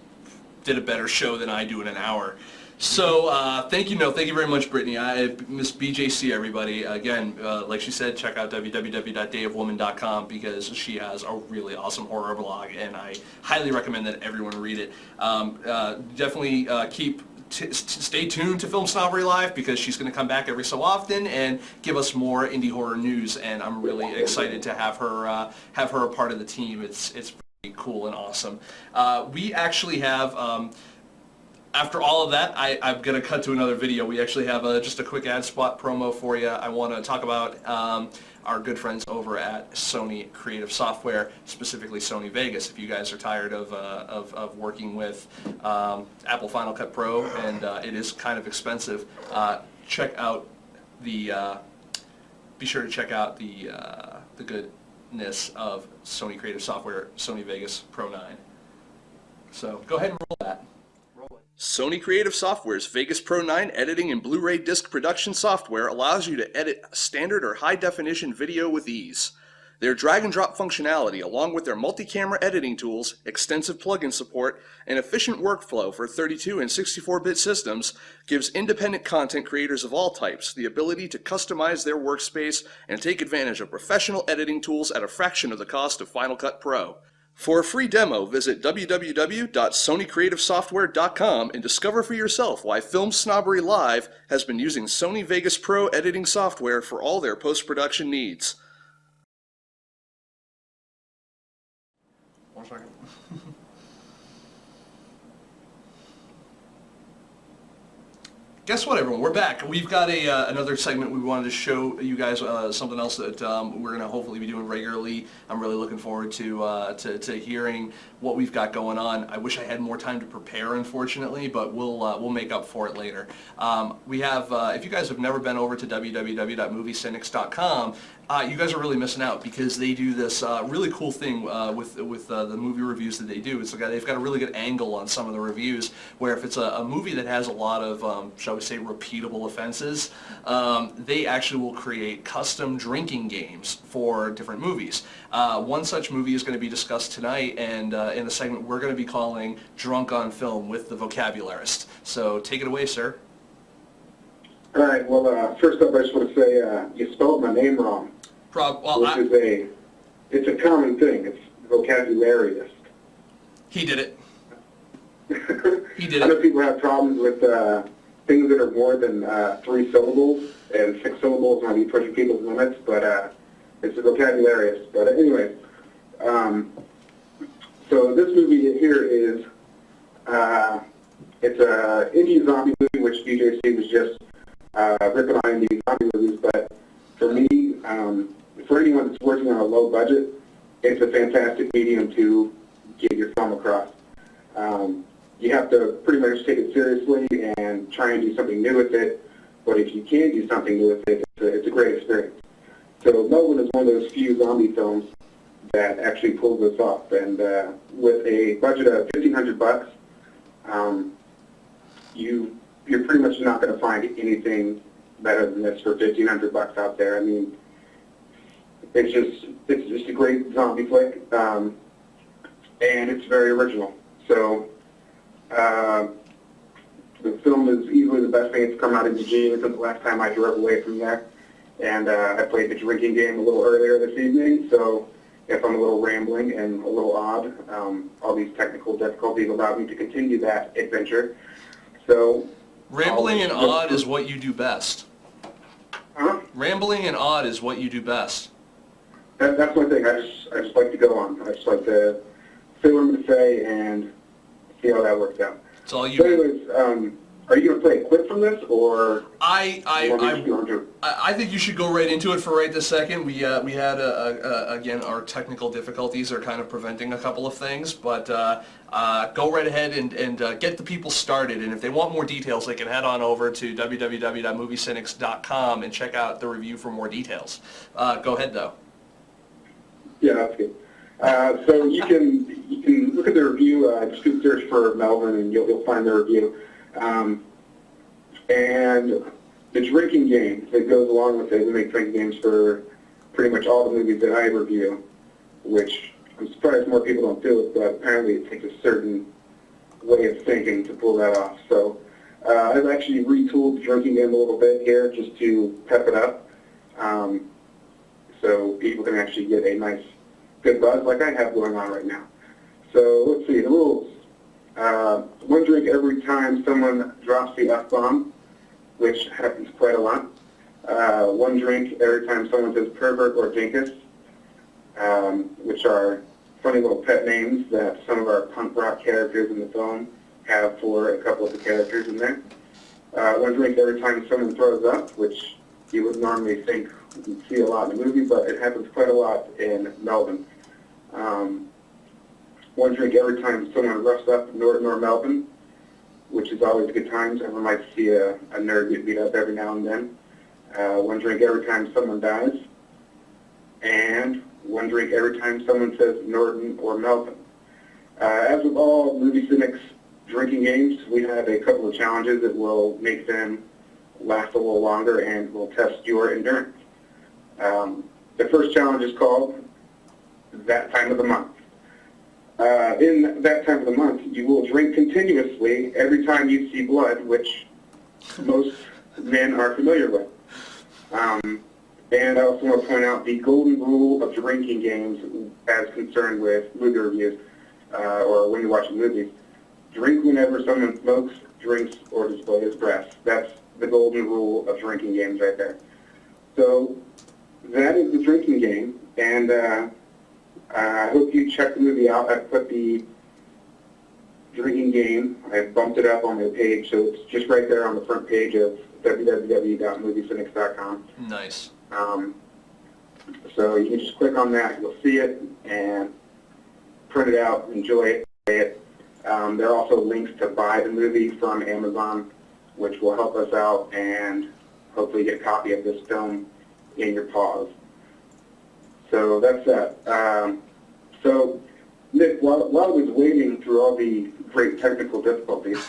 did a better show than I do in an hour. So thank you very much, Brittany. Miss BJC, everybody. Again, like she said, check out www.dayofwoman.com because she has a really awesome horror blog, and I highly recommend that everyone read it. Definitely stay tuned to Film Snobbery Live because she's going to come back every so often and give us more indie horror news, and I'm really excited to have her a part of the team. It's pretty cool and awesome. We actually have. After all of that, I'm going to cut to another video. We actually have just a quick ad spot promo for you. I want to talk about our good friends over at Sony Creative Software, specifically Sony Vegas. If you guys are tired of working with Apple Final Cut Pro, and it is kind of expensive, check out be sure to check out the goodness of Sony Creative Software, Sony Vegas Pro 9. So go ahead and roll that. Sony Creative Software's Vegas Pro 9 editing and Blu-ray disc production software allows you to edit standard or high-definition video with ease. Their drag-and-drop functionality, along with their multi-camera editing tools, extensive plugin support, and efficient workflow for 32 and 64-bit systems, gives independent content creators of all types the ability to customize their workspace and take advantage of professional editing tools at a fraction of the cost of Final Cut Pro. For a free demo, visit www.sonycreativesoftware.com and discover for yourself why Film Snobbery Live has been using Sony Vegas Pro editing software for all their post-production needs. 1 second. Guess what, everyone? We're back. We've got another segment we wanted to show you guys, something else that we're going to hopefully be doing regularly. I'm really looking forward to hearing what we've got going on. I wish I had more time to prepare, unfortunately, but we'll make up for it later. We have, if you guys have never been over to www.moviecynics.com, you guys are really missing out because they do this really cool thing with the movie reviews that they do. It's like they've got a really good angle on some of the reviews where if it's a movie that has a lot of, shall we say, repeatable offenses, they actually will create custom drinking games for different movies. One such movie is going to be discussed tonight, and in a segment we're going to be calling Drunk on Film with the Vocabularist. So take it away, sir. All right, well, first up I just want to say you spelled my name wrong. It's a common thing. It's vocabularist. He did it. He did I know it. people have problems with things that are more than 3 syllables, and 6 syllables might be pushing people's limits, but it's a vocabularist. But anyway, so this movie here is, it's an indie zombie movie, which BJC was just ripping on indie zombie movies, but for me, for anyone that's working on a low budget, it's a fantastic medium to get your film across. You have to pretty much take it seriously and try and do something new with it, but if you can do something new with it, it's a great experience. So Melvin is one of those few zombie films that actually pulls this off, and with a budget of $1,500, you're pretty much not going to find anything better than this for $1,500 out there. I mean, it's just a great zombie flick, and it's very original. So the film is easily the best thing that's come out of Eugene since the last time I drove away from there. And I played the drinking game a little earlier this evening, so if I'm a little rambling and a little odd, all these technical difficulties allow me to continue that adventure. So rambling and odd is what you do best. Huh? Rambling and odd is what you do best. That's my thing. I just like to go on. I just like to say what I'm going to say and see how that works out. It's all you. So anyways, are you going to play a clip from this, or I you want me to go into it? I think you should go right into it for right this second. We had again, our technical difficulties are kind of preventing a couple of things, but go right ahead and get the people started. And if they want more details, they can head on over to www.moviecynics.com and check out the review for more details. Go ahead though. Yeah, that's good. So you can look at the review. Just do a search for Melvin, and you'll find the review. And the drinking game that goes along with it. We make drinking games for pretty much all the movies that I review, which I'm surprised more people don't do it, but apparently it takes a certain way of thinking to pull that off. So I've actually retooled the drinking game a little bit here just to pep it up, so people can actually get a nice, good buzz like I have going on right now. So let's see, the rules. One drink every time someone drops the F-bomb, which happens quite a lot. One drink every time someone says pervert or dinkus, which are funny little pet names that some of our punk rock characters in the film have for a couple of the characters in there. One drink every time someone throws up, which you would normally think you'd see a lot in the movie, but it happens quite a lot in Melbourne. One drink every time someone roughs up Norton or Melbourne, which is always good times. Everyone likes to see a nerd get beat up every now and then. One drink every time someone dies. And one drink every time someone says Norton or Melbourne. As with all Movie Cynics drinking games, we have a couple of challenges that will make them last a little longer and will test your endurance. The first challenge is called That Time of the Month. In that time of the month, you will drink continuously every time you see blood, which most men are familiar with. And I also want to point out the golden rule of drinking games as concerned with movie reviews or when you're watching movies. Drink whenever someone smokes, drinks, or displays breasts. That's the golden rule of drinking games right there. So that is the drinking game, and I hope you check the movie out. I've put the drinking game, I've bumped it up on the page, so it's just right there on the front page of www.moviecynics.com. Nice. So you can just click on that, you'll see it, and print it out, enjoy it, play it. There are also links to buy the movie from Amazon, which will help us out and hopefully get a copy of this film in your paws. So that's that. So, Nick, while I was waiting through all the great technical difficulties,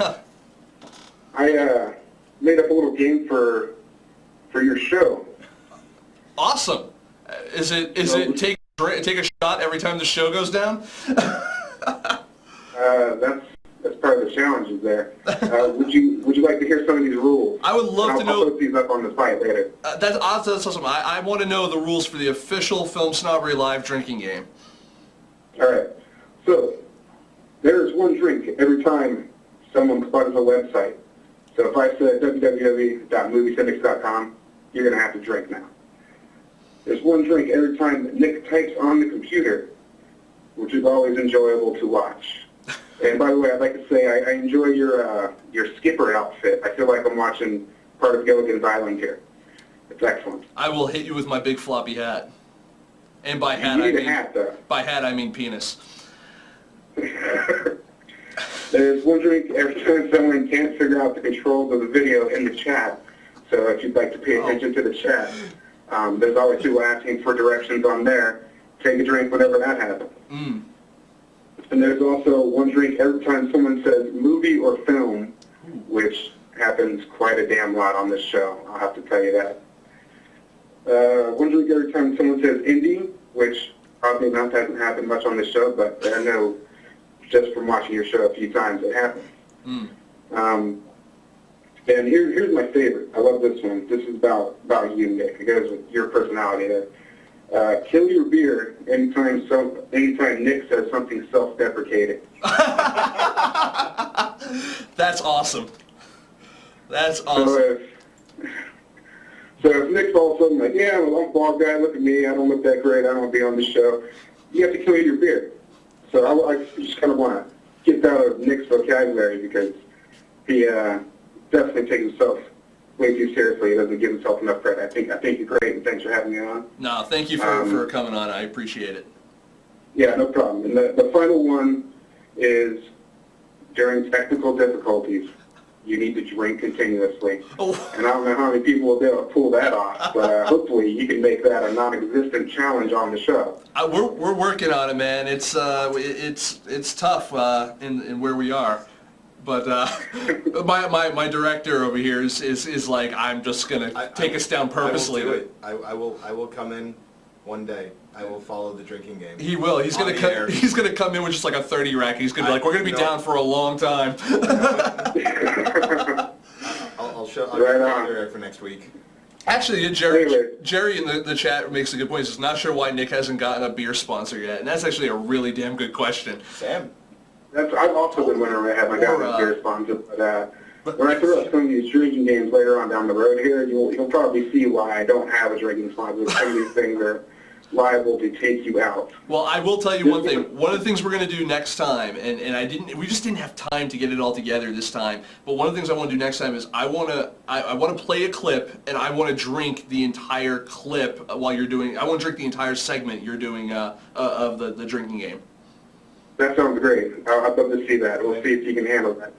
I made up a little game for your show. Awesome. Is it take a shot every time the show goes down? That's part of the challenges there. Would you like to hear some of these rules? I would love to know. I'll put these up on the site later. That's awesome. I want to know the rules for the official Film Snobbery Live drinking game. All right. So there's one drink every time someone plugs a website. So if I said www.moviecynics.com, you're going to have to drink now. There's one drink every time Nick types on the computer, which is always enjoyable to watch. And by the way, I'd like to say I enjoy your skipper outfit. I feel like I'm watching part of Gilligan's Island here. It's excellent. I will hit you with my big floppy hat. And by hat, You need a hat, though. By hat, I mean penis. There's one drink every time someone can't figure out the controls of the video in the chat. So if you'd like to pay attention to the chat, there's always people asking for directions on there. Take a drink whenever that happens. Mm. And there's also one drink every time someone says movie or film, which happens quite a damn lot on this show. I'll have to tell you that. One drink every time someone says indie, which oddly enough hasn't happened much on this show, but I know just from watching your show a few times it happens. Mm. And here's my favorite. I love this one. This is about you, Nick. It goes with your personality there. Kill your beer anytime Nick says something self-deprecating. That's awesome. That's awesome. So if Nick's all of a sudden like, yeah, well, I'm a bald guy, look at me, I don't look that great, I don't want to be on the show, you have to kill your beer. So I just kind of want to get that out of Nick's vocabulary because he definitely takes himself way too seriously. He doesn't give himself enough credit. I think you're great, and thanks for having me on. No, thank you for coming on. I appreciate it. Yeah, no problem. And the final one is during technical difficulties, you need to drink continuously. Oh. And I don't know how many people will be able to pull that off, but hopefully you can make that a non-existent challenge on the show. We're working on it, man. It's tough in where we are. But my director over here is like, I'm just gonna take us down purposely. I will come in one day. I will follow the drinking game. He will. He's gonna come in with just like a 30 rack. He's gonna be like, we're gonna be down for a long time. I'll show Right on. for next week. Actually, Jerry in the chat makes a good point. He says, not sure why Nick hasn't gotten a beer sponsor yet, and that's actually a really damn good question. Sam. I've also been wondering if I haven't gotten a beer sponsor, but when I throw up some of these drinking games later on down the road here, you'll probably see why I don't have a drinking sponsor. Some of these things are liable to take you out. Well, I will tell you one thing. One of the things we're going to do next time, and we just didn't have time to get it all together this time, but one of the things I want to do next time is I want to play a clip, and I want to drink the entire clip while you're doing, I want to drink the entire segment you're doing of the drinking game. That sounds great. I'd love to see that. We'll see if you can handle that.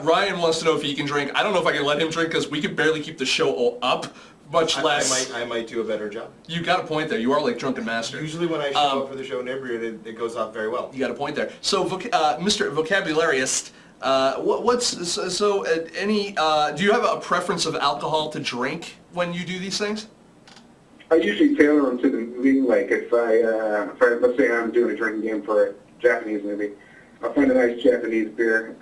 Ryan wants to know if he can drink. I don't know if I can let him drink because we can barely keep the show up, much less. I might do a better job. You got a point there. You are like drunken master. Usually when I show up for the show inebriated, it goes off very well. You got a point there. So, Mr. Vocabularist, do you have a preference of alcohol to drink when you do these things? I usually tailor them to the movie. Like if let's say I'm doing a drinking game for a Japanese movie, I'll find a nice Japanese beer.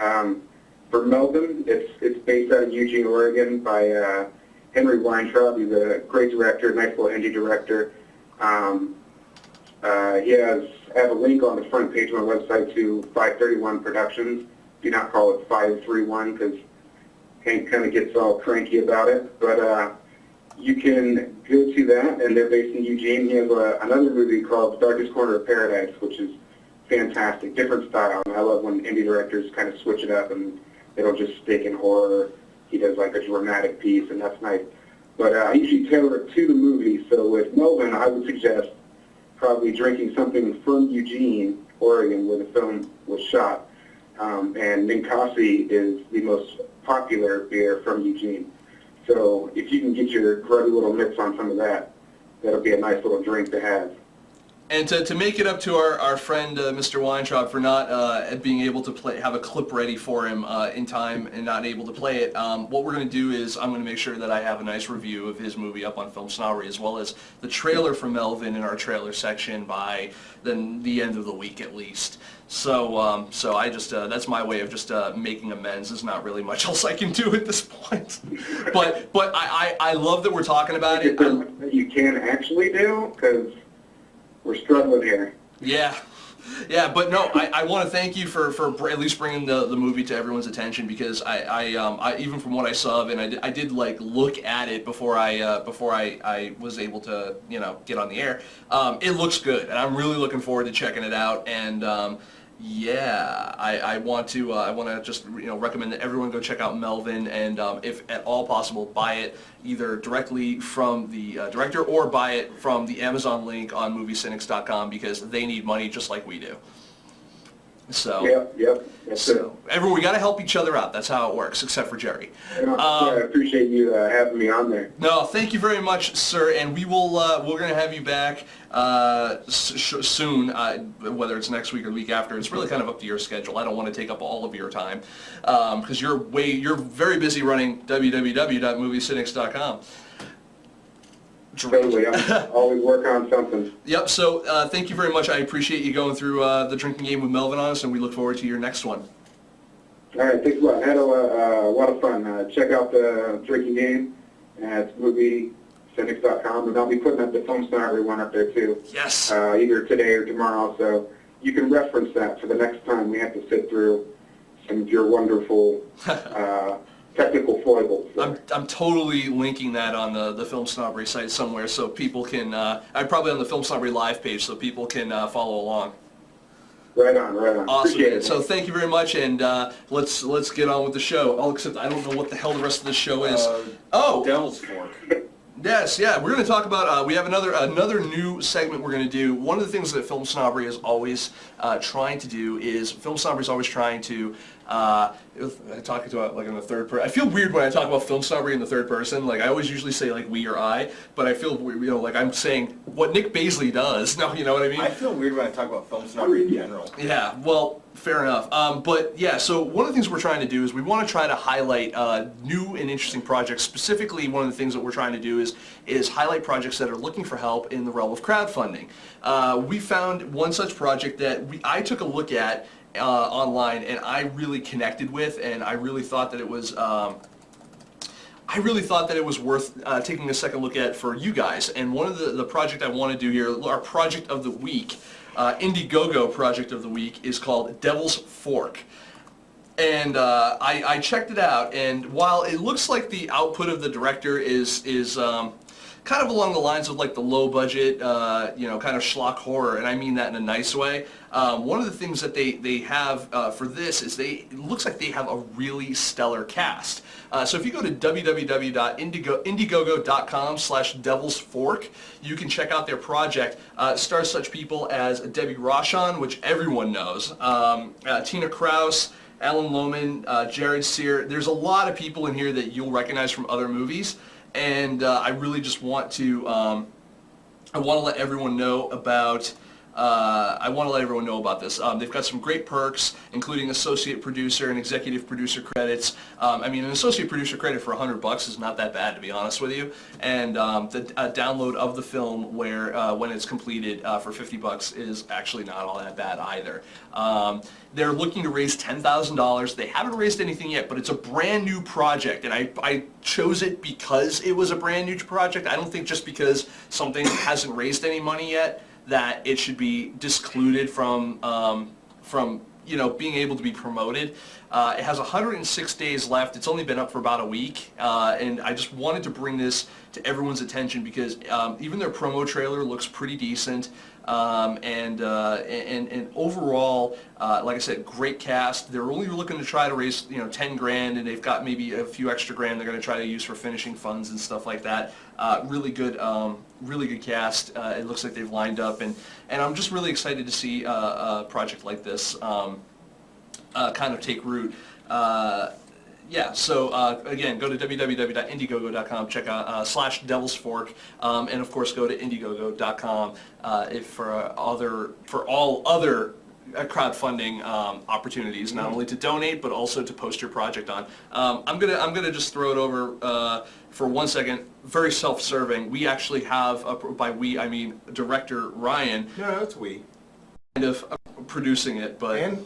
For Melvin, it's based out of Eugene, Oregon, by Henry Weintraub. He's a great director, nice little indie director. I have a link on the front page of my website to 531 Productions. Do not call it 531 because Hank kind of gets all cranky about it. But you can go to that, and they're based in Eugene. He has another movie called Darkest Corner of Paradise, which is fantastic, different style. And I love when indie directors kind of switch it up and they don't just stick in horror. He does like a dramatic piece, and that's nice. But I usually tailor it to the movie. So with Melvin, I would suggest probably drinking something from Eugene, Oregon, where the film was shot. And Ninkasi is the most popular beer from Eugene. So if you can get your grubby little mitts on some of that, that'll be a nice little drink to have. And to make it up to our friend Mr. Weintraub for not being able to have a clip ready for him in time and not able to play it, what we're going to do is I'm going to make sure that I have a nice review of his movie up on FilmSnobbery, as well as the trailer for Melvin in our trailer section by the end of the week at least. So I just that's my way of just making amends. There's not really much else I can do at this point. But I love that we're talking about it. That you can actually do, because we're struggling here. Yeah, but no, I want to thank you for at least bringing the movie to everyone's attention, because I even from what I saw of it, I did like look at it before I was able to get on the air. It looks good, and I'm really looking forward to checking it out. And yeah, I want to just recommend that everyone go check out Melvin, and if at all possible, buy it either directly from the director or buy it from the Amazon link on MovieCynics.com, because they need money just like we do. So Yep. Everyone, we got to help each other out. That's how it works, except for Jerry. I appreciate you having me on there. No, thank you very much, sir. And we will we're going to have you back soon, whether it's next week or the week after. It's really kind of up to your schedule. I don't want to take up all of your time because you're very busy running www.moviecynics.com. Totally. I'm always working on something. Yep, so thank you very much. I appreciate you going through the drinking game with Melvin on us, and we look forward to your next one. All right, thanks a lot. I had a lot of fun. Check out the drinking game at MovieCynics.com, and I'll be putting up the FilmSnobbery one up there too. Yes. Either today or tomorrow, so you can reference that for the next time we have to sit through some of your wonderful technical foibles. I'm totally linking that on the FilmSnobbery site somewhere, so people can, I'm probably on the FilmSnobbery live page, so people can follow along. Right on, right on. Awesome. Appreciate it. So thank you very much, and let's get on with the show. All except I don't know what the hell the rest of the show is. Devil's Fork. Yes, yeah, we're going to talk about, we have another new segment we're going to do. One of the things that Film Snobbery is always trying to do is, Film Snobbery is always trying to, talking to like in the third person. I feel weird when I talk about Film Snobbery in the third person. Like, I always usually say like we or I, but I feel, like I'm saying what Nick Baisley does. No, you know what I mean? I feel weird when I talk about Film Snobbery in general. Yeah, well, fair enough. But yeah, so one of the things we're trying to do is we want to try to highlight new and interesting projects. Specifically, one of the things that we're trying to do is highlight projects that are looking for help in the realm of crowdfunding. We found one such project that I took a look at online, and I really connected with, and I really thought that it was worth taking a second look at for you guys. And one of the project I want to do here, our project of the week, Indiegogo project of the week, is called Devil's Fork. And I checked it out, and while it looks like the output of the director is kind of along the lines of like the low budget, kind of schlock horror, and I mean that in a nice way. One of the things that they have for this is it looks like they have a really stellar cast. So if you go to www.indiegogo.com/devilsfork, you can check out their project. It stars such people as Debbie Rochon, which everyone knows, Tina Kraus, Alan Lohman, Jared Sear. There's a lot of people in here that you'll recognize from other movies. And I really just want to, I want to let everyone know about, this. They've got some great perks, including associate producer and executive producer credits. I mean, an associate producer credit for $100 is not that bad, to be honest with you. And the download of the film, when it's completed, for $50 is actually not all that bad either. They're looking to raise $10,000. They haven't raised anything yet, but it's a brand new project, and I chose it because it was a brand new project. I don't think just because something hasn't raised any money yet that it should be discluded from being able to be promoted. It has 106 days left. It's only been up for about a week, and I just wanted to bring this to everyone's attention because even their promo trailer looks pretty decent, and overall, like I said, great cast. They're only looking to try to raise 10 grand, and they've got maybe a few extra grand they're going to try to use for finishing funds and stuff like that. Really good cast. It looks like they've lined up, and I'm just really excited to see a project like this kind of take root. So again, go to www.indiegogo.com, check out /devilsfork, and of course go to indiegogo.com for all other crowdfunding opportunities, not only to donate but also to post your project on. I'm gonna just throw it over for 1 second. Very self-serving. We actually have, by we I mean director Ryan. No, it's we. Kind of producing it, but. And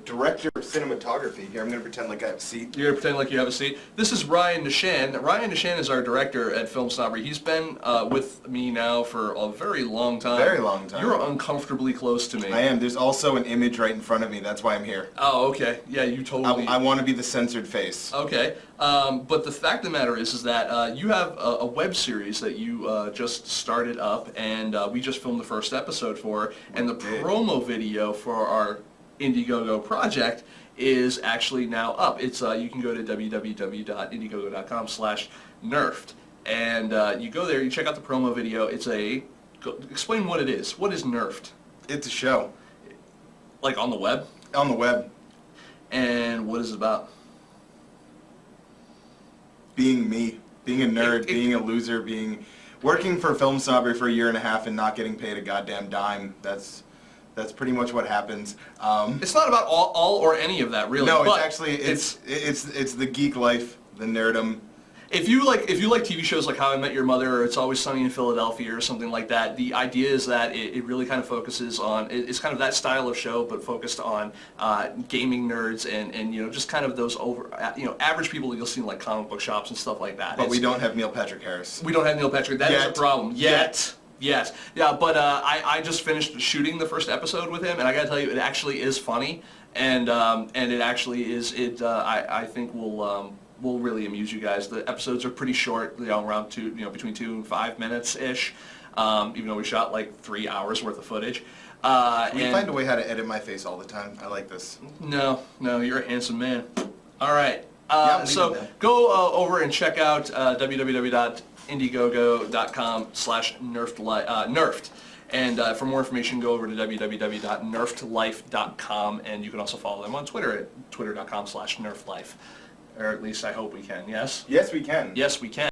director of cinematography. Here, I'm going to pretend like I have a seat. You're going to pretend like you have a seat. This is Ryan Nishan. Ryan Nishan is our director at Film Snobbery. He's been with me now for a very long time. Very long time. You're uncomfortably close to me. I am. There's also an image right in front of me. That's why I'm here. Oh, okay. Yeah, you totally... I want to be the censored face. Okay. But the fact of the matter is that you have a web series that you just started up, and we just filmed the first episode for, and the promo video for our Indiegogo project is actually now up. It's you can go to www.indiegogo.com/nerfed, and you go there, you check out the promo video. Explain what it is. What is Nerfed? It's a show. Like on the web? On the web. And what is it about? Being me. Being a nerd, being a loser, working for Film Snobbery for a year and a half and not getting paid a goddamn dime. That's pretty much what happens. It's not about all or any of that, really. No, but it's actually it's the geek life, the nerdum. If you like TV shows like How I Met Your Mother or It's Always Sunny in Philadelphia or something like that, the idea is that it really kind of focuses on, it's kind of that style of show, but focused on gaming nerds and just kind of those average people that you'll see in like comic book shops and stuff like that. But we don't have Neil Patrick Harris. We don't have Neil Patrick. That is a problem. Yet. Yes. Yeah, but I just finished shooting the first episode with him, and I gotta tell you, it actually is funny, and it actually is, I think will really amuse you guys. The episodes are pretty short, around between 2 and 5 minutes-ish. even though we shot like 3 hours worth of footage. We find a way how to edit my face all the time. I like this. No, you're a handsome man. All right. Yeah, So go over and check out www.indiegogo.com/nerfed. And for more information, go over to www.nerfedlife.com, and you can also follow them on Twitter at twitter.com/nerfedlife. Or at least I hope we can, yes? Yes, we can. Yes, we can.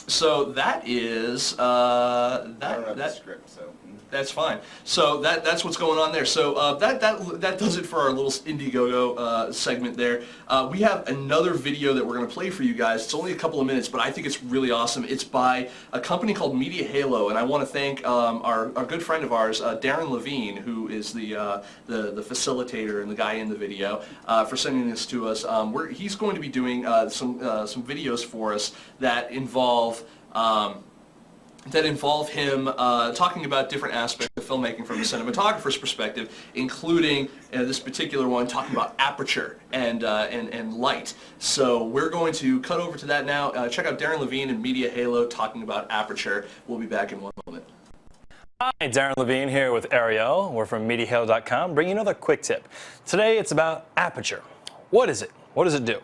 So that is, I don't have the script, so. that's fine. So that's what's going on there. So that does it for our little Indiegogo segment there. We have another video that we're going to play for you guys. It's only a couple of minutes, but I think it's really awesome. It's by a company called Media Halo, and I want to thank our good friend of ours, Darren Levine, who is the facilitator and the guy in the video, for sending this to us. He's going to be doing some videos for us that involve him talking about different aspects of filmmaking from a cinematographer's perspective, including this particular one talking about aperture and light. So we're going to cut over to that now. Check out Darren Levine and Media Halo talking about aperture. We'll be back in one moment. Hi, Darren Levine here with Ariel. We're from MediaHalo.com, bringing you another quick tip. Today it's about aperture. What is it? What does it do?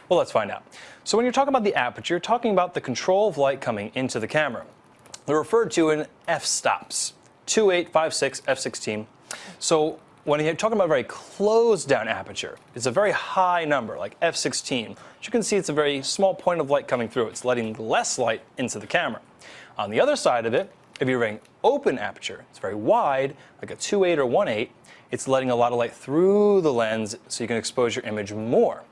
Well, let's find out. So when you're talking about the aperture, you're talking about the control of light coming into the camera. They're referred to in f-stops, 2.8, 5.6, f/16. So when you're talking about a very closed down aperture, it's a very high number, like f/16. As you can see, it's a very small point of light coming through. It's letting less light into the camera. On the other side of it, if you're very open aperture, it's very wide, like a 2.8 or 1.8, it's letting a lot of light through the lens so you can expose your image more.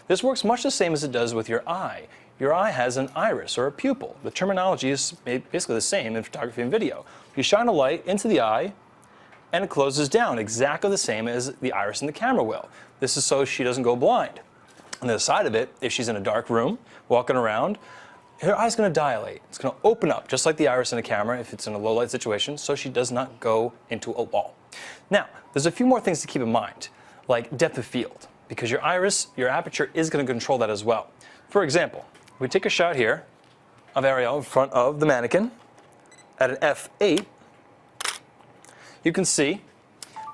This works much the same as it does with your eye. Your eye has an iris or a pupil. The terminology is basically the same in photography and video. You shine a light into the eye and it closes down exactly the same as the iris in the camera will. This is so she doesn't go blind. On the other side of it, if she's in a dark room, walking around, her eye's going to dilate. It's going to open up, just like the iris in a camera if it's in a low light situation, so she does not go into a wall. Now, there's a few more things to keep in mind, like depth of field, because your iris, your aperture is going to control that as well. For example, we take a shot here of Ariel in front of the mannequin at an f/8. You can see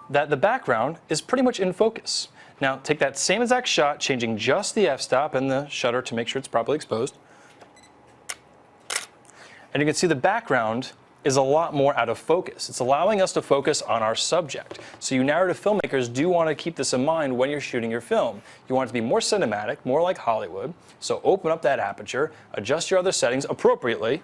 that the background is pretty much in focus. Now take that same exact shot, changing just the f-stop and the shutter to make sure it's properly exposed. And you can see the background is a lot more out of focus. It's allowing us to focus on our subject. So you narrative filmmakers do want to keep this in mind when you're shooting your film. You want it to be more cinematic, more like Hollywood. So open up that aperture, adjust your other settings appropriately,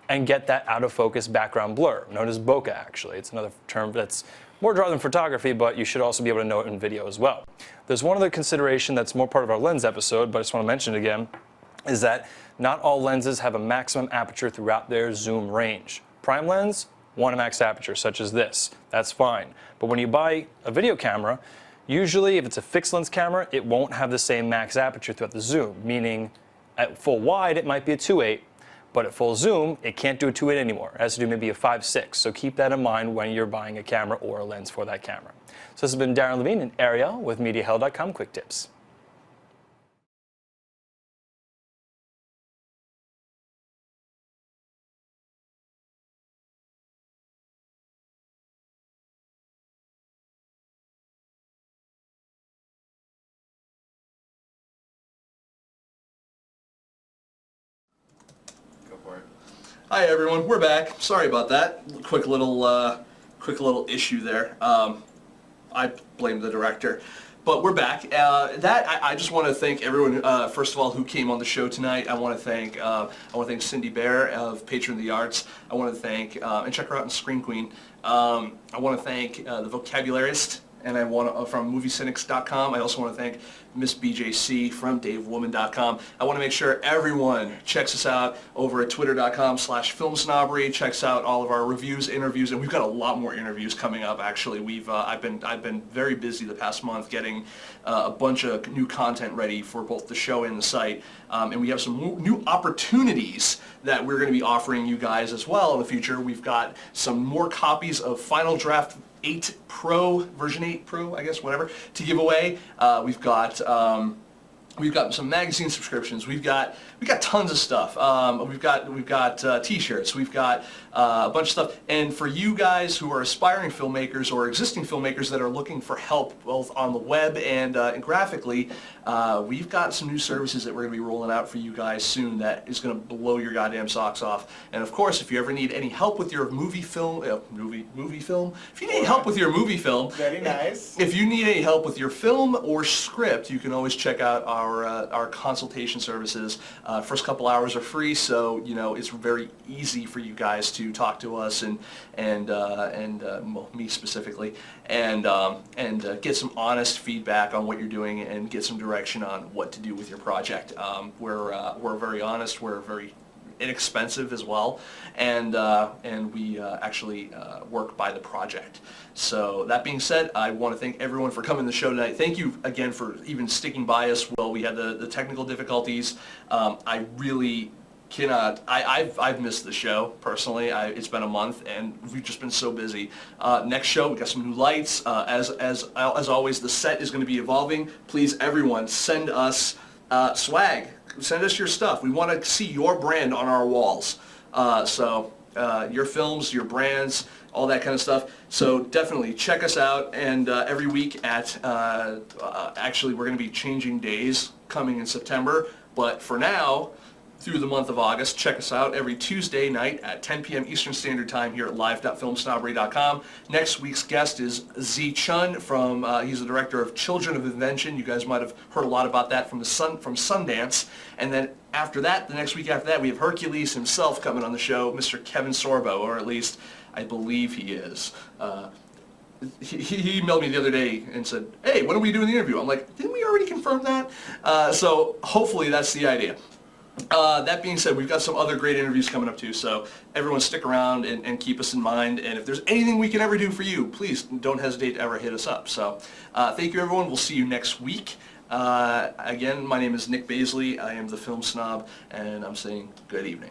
and get that out of focus background blur, known as bokeh actually. It's another term that's more drawn than photography, but you should also be able to know it in video as well. There's one other consideration that's more part of our lens episode, but I just want to mention it again, is that not all lenses have a maximum aperture throughout their zoom range. Prime lens, one max aperture, such as this. That's fine. But when you buy a video camera, usually if it's a fixed lens camera, it won't have the same max aperture throughout the zoom, meaning at full wide it might be a 2.8, but at full zoom it can't do a 2.8 anymore. It has to do maybe a 5.6. So keep that in mind when you're buying a camera or a lens for that camera. So this has been Darren Levine and Ariel with MediaHalo.com Quick Tips. Hi everyone, we're back. Sorry about that. Quick little issue there. I blame the director, but we're back. I just want to thank everyone. First of all, who came on the show tonight. I want to thank Cindy Baer of Patron of the Arts. I want to thank and check her out in Screen Queen. I want to thank the Vocabularist. And I want to, from MovieCynics.com. I also want to thank Miss BJC from DaveWoman.com. I want to make sure everyone checks us out over at Twitter.com/FilmSnobbery. Checks out all of our reviews, interviews, and we've got a lot more interviews coming up. Actually, I've been very busy the past month getting a bunch of new content ready for both the show and the site, and we have some new opportunities that we're going to be offering you guys as well in the future. We've got some more copies of Final Draft 8 Pro, version 8 Pro, I guess, whatever, to give away. We've got some magazine subscriptions. We've got tons of stuff. We've got T-shirts. We've got a bunch of stuff. And for you guys who are aspiring filmmakers or existing filmmakers that are looking for help both on the web and graphically, we've got some new services that we're going to be rolling out for you guys soon that is going to blow your goddamn socks off. And of course, if you ever need any help with your movie film, if you need help with your movie film, Very nice. if you need any help with your film or script, you can always check out our consultation services. First couple hours are free, so you know it's very easy for you guys to talk to us and well, me specifically, and get some honest feedback on what you're doing and get some direction on what to do with your project. We're very honest. We're very inexpensive as well, and we actually work by the project. So that being said, I want to thank everyone for coming to the show tonight. Thank you again for even sticking by us while we had the technical difficulties. I really cannot. I've missed the show personally. It's been a month and we've just been so busy. Next show we got some new lights. As always, the set is going to be evolving. Please, everyone, send us swag. Send us your stuff. We want to see your brand on our walls. Your films, your brands, all that kind of stuff. So definitely check us out. And every week at, actually we're going to be changing days coming in September. But for now, through the month of August, check us out every Tuesday night at 10 p.m. Eastern Standard Time here at live.filmsnobbery.com. Next week's guest is Z Chun from, he's the director of Children of Invention. You guys might have heard a lot about that from Sundance. And then after that, the next week after that, we have Hercules himself coming on the show, Mr. Kevin Sorbo, or at least I believe he is. He emailed me the other day and said, hey, when are we doing the interview? I'm like, didn't we already confirm that? So hopefully that's the idea. That being said, we've got some other great interviews coming up too, so everyone stick around and keep us in mind, and if there's anything we can ever do for you, please don't hesitate to ever hit us up. So thank you everyone, we'll see you next week. Again, my name is Nick Baisley, I am the Film Snob, and I'm saying good evening.